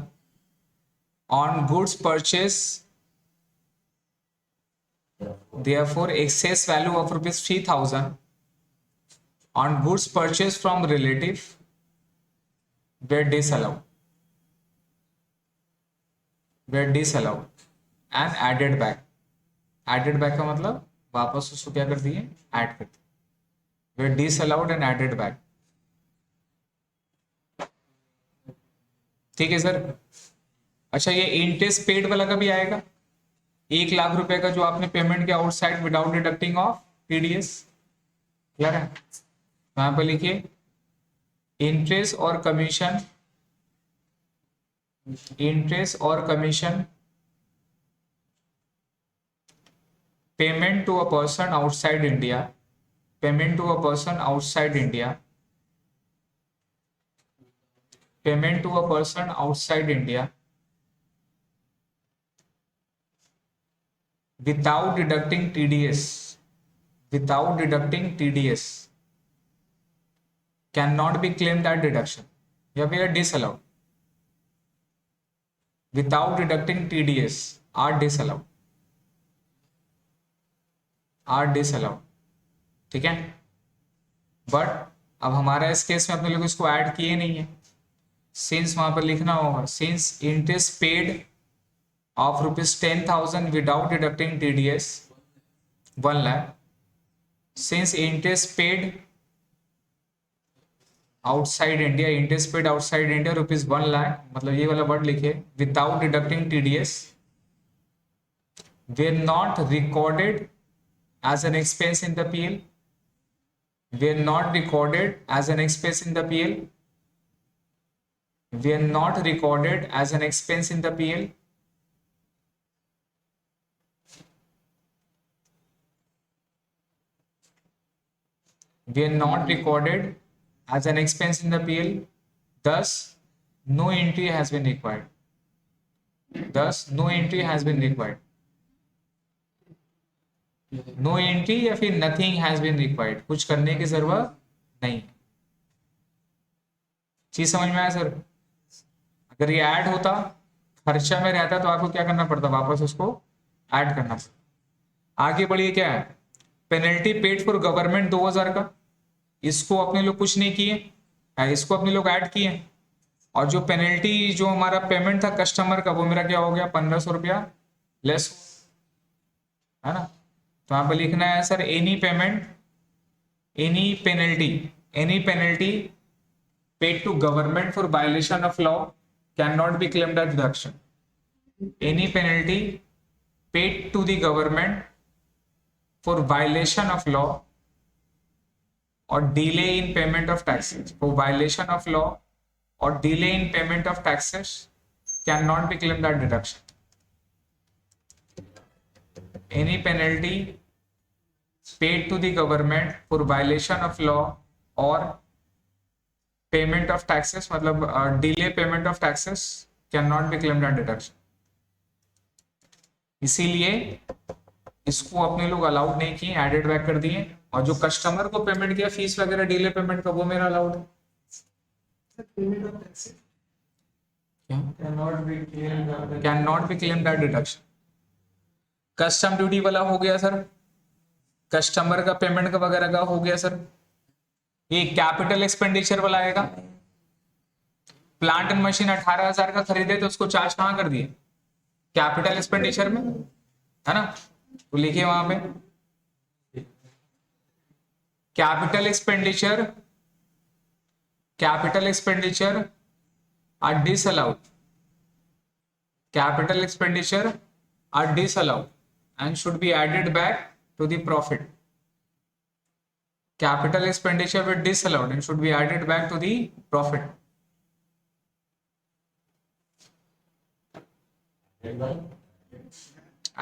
on goods purchase, therefore excess value of rupees 3000 on goods purchased from relative were disallowed and added back। का मतलब वापस उसको क्या कर दिए, ऐड कर दिए। were disallowed and added back। ठीक है सर। अच्छा ये इंटरेस्ट पेड वाला का भी आएगा, 1 लाख रुपए का जो आपने पेमेंट किया outside without deducting of TDS. Clear है? तो यहाँ पर लिखिए इंटरेस्ट और commission payment to a person outside India, payment to a person outside India without deducting TDS cannot be claimed at deduction, या फिर disallowed। without deducting TDS are disallowed। ठीक है। बट अब हमारा इस केस में अपने लोग इसको ऐड किए नहीं है, सिंस वहां पर लिखना होगा since interest paid of ₹10,000 without deducting TDS 1 lakh, since interest paid outside India ₹1 lakh, मतलब ये वाला वर्ड लिखे without deducting TDS were not recorded as an expense in the PL, were not recorded as an expense in the PL, were not recorded as an expense in the PL, were not recorded as an expense in the PL, thus no entry has been required, no entry या फिर nothing has been required, कुछ करने की जरूरत नहीं। चीज समझ में आया सर? अगर ये ऐड होता खर्चा में रहता तो आपको क्या करना पड़ता, वापस उसको ऐड करना पड़ता। आगे बढ़िए क्या है, पेनल्टी पेड फॉर गवर्नमेंट 2000 का, इसको अपने लोग कुछ नहीं किए, इसको अपने लोग ऐड किए। और जो पेनल्टी जो हमारा पेमेंट था कस्टमर का वो मेरा क्या हो गया 1500 रुपया लेस, है ना। तो यहाँ पे लिखना है sir any penalty paid to government for violation of law can not be claimed as deduction. Any penalty paid to the government for violation of law और delay in payment of taxes, for violation of law और delay in payment of taxes can not be claimed as deduction. Any penalty paid to the government for violation of law or payment of taxes, मतलब delay payment of taxes cannot be claimed as deduction। इसीलिए इसको अपने लोग allowed नहीं किए, added back कर दिए। और जो कस्टमर को पेमेंट किया फीस वगैरह डिले पेमेंट का वो मेरा अलाउड है। Can not be claimed as deduction. Custom duty वाला हो गया सर, कस्टमर का पेमेंट का वगैरह का हो गया सर। ये कैपिटल एक्सपेंडिचर वाला आएगा, प्लांट एंड मशीन 18,000 का खरीदे तो उसको चार्ज कहां कर दिए, कैपिटल एक्सपेंडिचर में, है ना। तो लिखिए वहां पे capital expenditure are disallowed, capital expenditure are disallowed and should be added back to the profit। Capital expenditure were disallowed and should be added back to the profit।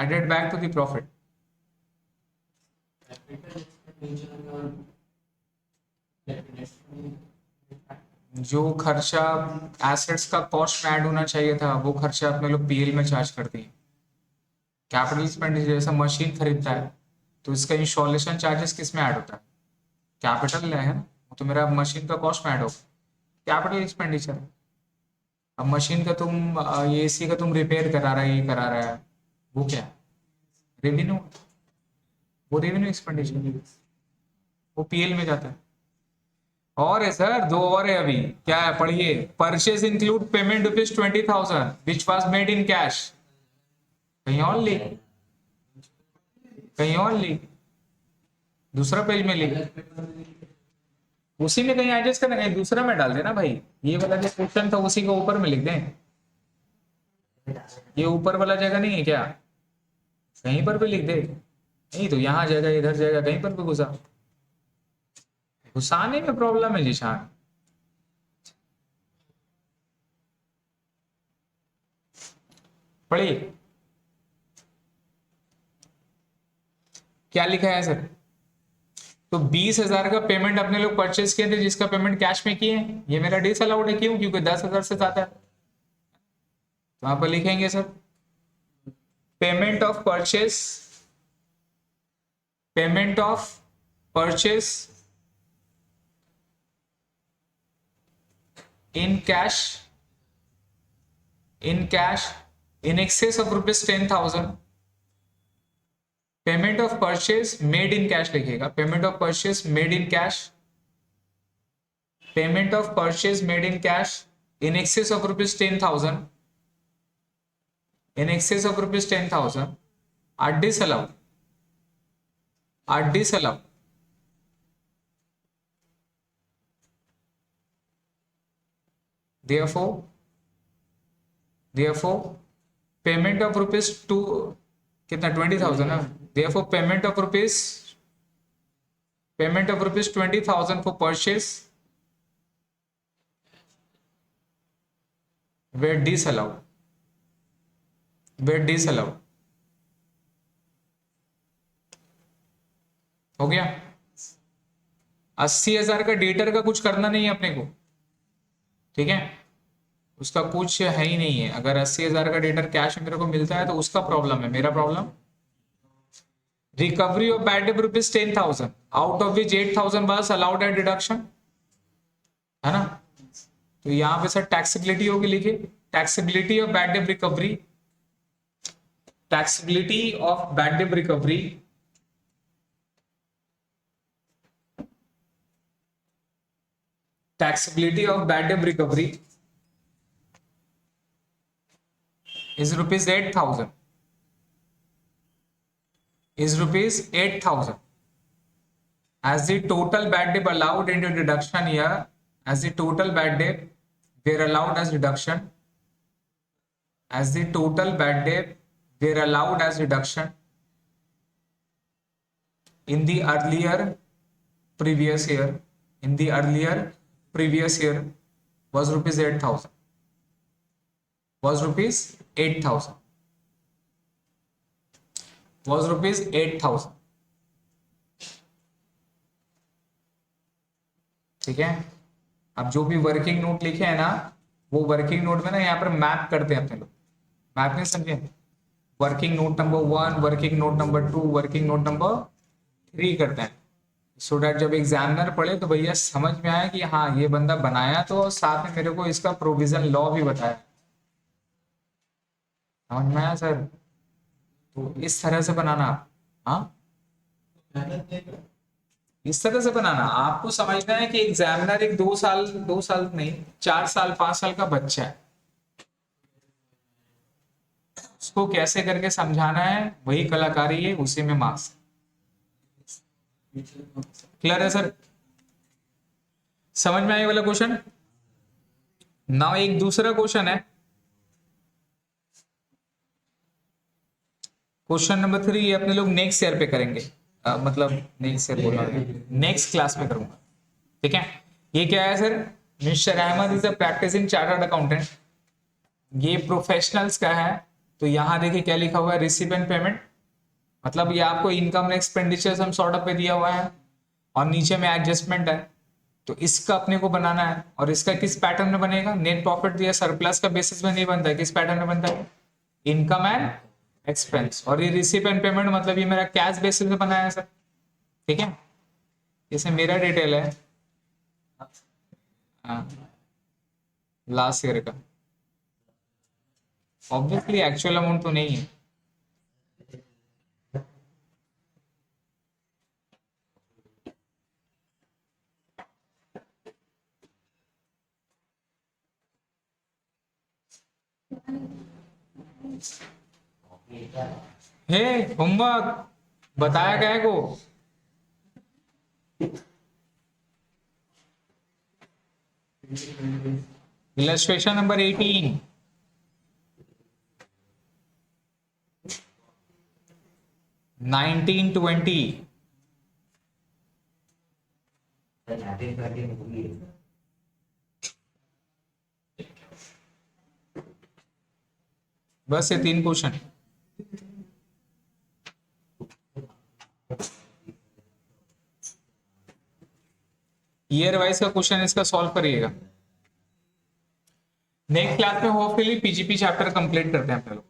Added back to the profit। जो खर्चा assets का cost में add होना चाहिए था वो खर्चा अपने लोग पीएल में चार्ज कर दिए। कैपिटल एक्सपेंडिचर जैसा मशीन खरीदता है तो इसका इंस्टॉलेशन चार्जेस किस में ऐड होता है? कैपिटल है ना, वो तो मेरा मशीन का कॉस्ट में ऐड होगा, कैपिटल एक्सपेंडिचर। अब मशीन का तुम ये एसी का तुम रिपेयर करा रहा है, ये करा रहा है, वो क्या है? रेवेन्यू, वो रेवेन्यू एक्सपेंडिचर, वो पीएल में जाता है। और है सर, दो और है अभी, क्या है पढ़िए। Purchase include payment ₹20,000 which was made in cash. कहीं और लिख, कहीं और लिख, दूसरा पेज में लिख, उसी में कहीं एडजस्ट करना, कहीं दूसरा में डाल देना भाई। ये वाला जो क्वेश्चन था उसी को ऊपर में लिख दें, ये ऊपर वाला जगह नहीं है क्या? कहीं पर भी लिख दे, नहीं तो यहाँ जाएगा, इधर जाएगा, कहीं पर भी घुसा, घुसाने में प्रॉब्लम है जिशान। पढ़िए क्या लिखा है सर। तो 20,000 का पेमेंट अपने लोग परचेज किए थे, जिसका पेमेंट कैश में किए, ये मेरा डिसअलाउड है। क्यों? क्योंकि 10,000 से ज्यादा है। तो वहां पर लिखेंगे sir payment of purchase, payment of purchase in cash in excess of ₹10,000, payment of purchase made in cash लिखिएगा, payment of purchase made in cash, payment of purchase made in cash in excess of ₹10,000, in excess of ₹10,000 are disallowed, are disallowed. Therefore payment of rupees to कितना 20,000 ना, therefore payment of rupees 20,000 for purchase were disallowed, हो गया। 80,000 का debtor का कुछ करना नहीं है अपने को, ठीक है, उसका कुछ है ही नहीं है। अगर 80,000 का डेटर कैश मेरे को मिलता है तो उसका प्रॉब्लम है, मेरा problem. Recovery of bad debt ₹10,000 out of which 8,000 was allowed at deduction, है ना। तो यहाँ पे सर टैक्सेबिलिटी होगी, लिखिए taxability of bad debt recovery, taxability of bad debt recovery taxability of bad debt recovery is ₹8,000, as the total bad debt allowed into deduction here, as the total bad debt were allowed as deduction, as the total bad debt were allowed as deduction in the earlier previous year, in the earlier previous year was ₹8,000, was ₹8,000, was ₹8,000, ठीक है। अब जो भी working note लिखे हैं ना, वो working note में ना यहाँ पर मैप करते हैं अपने लोग, मैप नहीं समझे, working note number 1, working note number 2, working note number 3 करते हैं, सो डैट जब एग्जामिनर पढ़े तो भैया समझ में आया कि हाँ ये बंदा बनाया, तो साथ में मेरे को इसका प्रोविजन लॉ भी बताया। समझ में आया सर? तो इस तरह से बनाना, हाँ इस तरह से बनाना। आपको समझना है कि एग्जामिनर एक 2 साल नहीं 4 साल 5 साल का बच्चा है, उसको कैसे करके समझाना है, वही कलाकारी है, उसी में मार्क्स। क्लियर है सर? समझ में आया वाला क्वेश्चन? नाउ एक दूसरा क्वेश्चन है, क्वेश्चन नंबर 3, ये अपने लोग नेक्स्ट ईयर पे करेंगे, मतलब नेक्स्ट ईयर बोला, नेक्स्ट क्लास में करूंगा, ठीक है। ये क्या है sir? Mister Ahmed is a practising chartered accountant, ये प्रोफेशनल्स का है। तो यहाँ देखिए क्या लिखा हुआ है, रिसीव एंड पेमेंट, मतलब ये आपको income expenditure some sort of पे दिया हुआ है, और नीचे में एडजस्टमेंट है, तो इसका अपने को बनाना है, और इसका किस पैटर्न में बनेगा, नेट प्रॉफिट या सरप्लस का बेसिस में नहीं बनता है, किस पैटर्न में बनता है, इनकम एंड एक्सपेंस। और ये रिसीव एंड पेमेंट मतलब ये मेरा कैश बेसिस में बनाया है सर, ठीक है। जैसे मेरा डिटेल है लास्ट ईयर का, ऑब्वियसली एक्चुअल अमाउंट तो नहीं है। हे होमवर्क बताया गया को, इलस्ट्रेशन नंबर 18, नाइनटीन 20। बस ये 3 क्वेश्चन। ईयर वाइज का क्वेश्चन इसका सॉल्व करिएगा। नेक्स्ट क्लास में होपफुली पीजीपी चैप्टर कंप्लीट करते हैं हम लोग।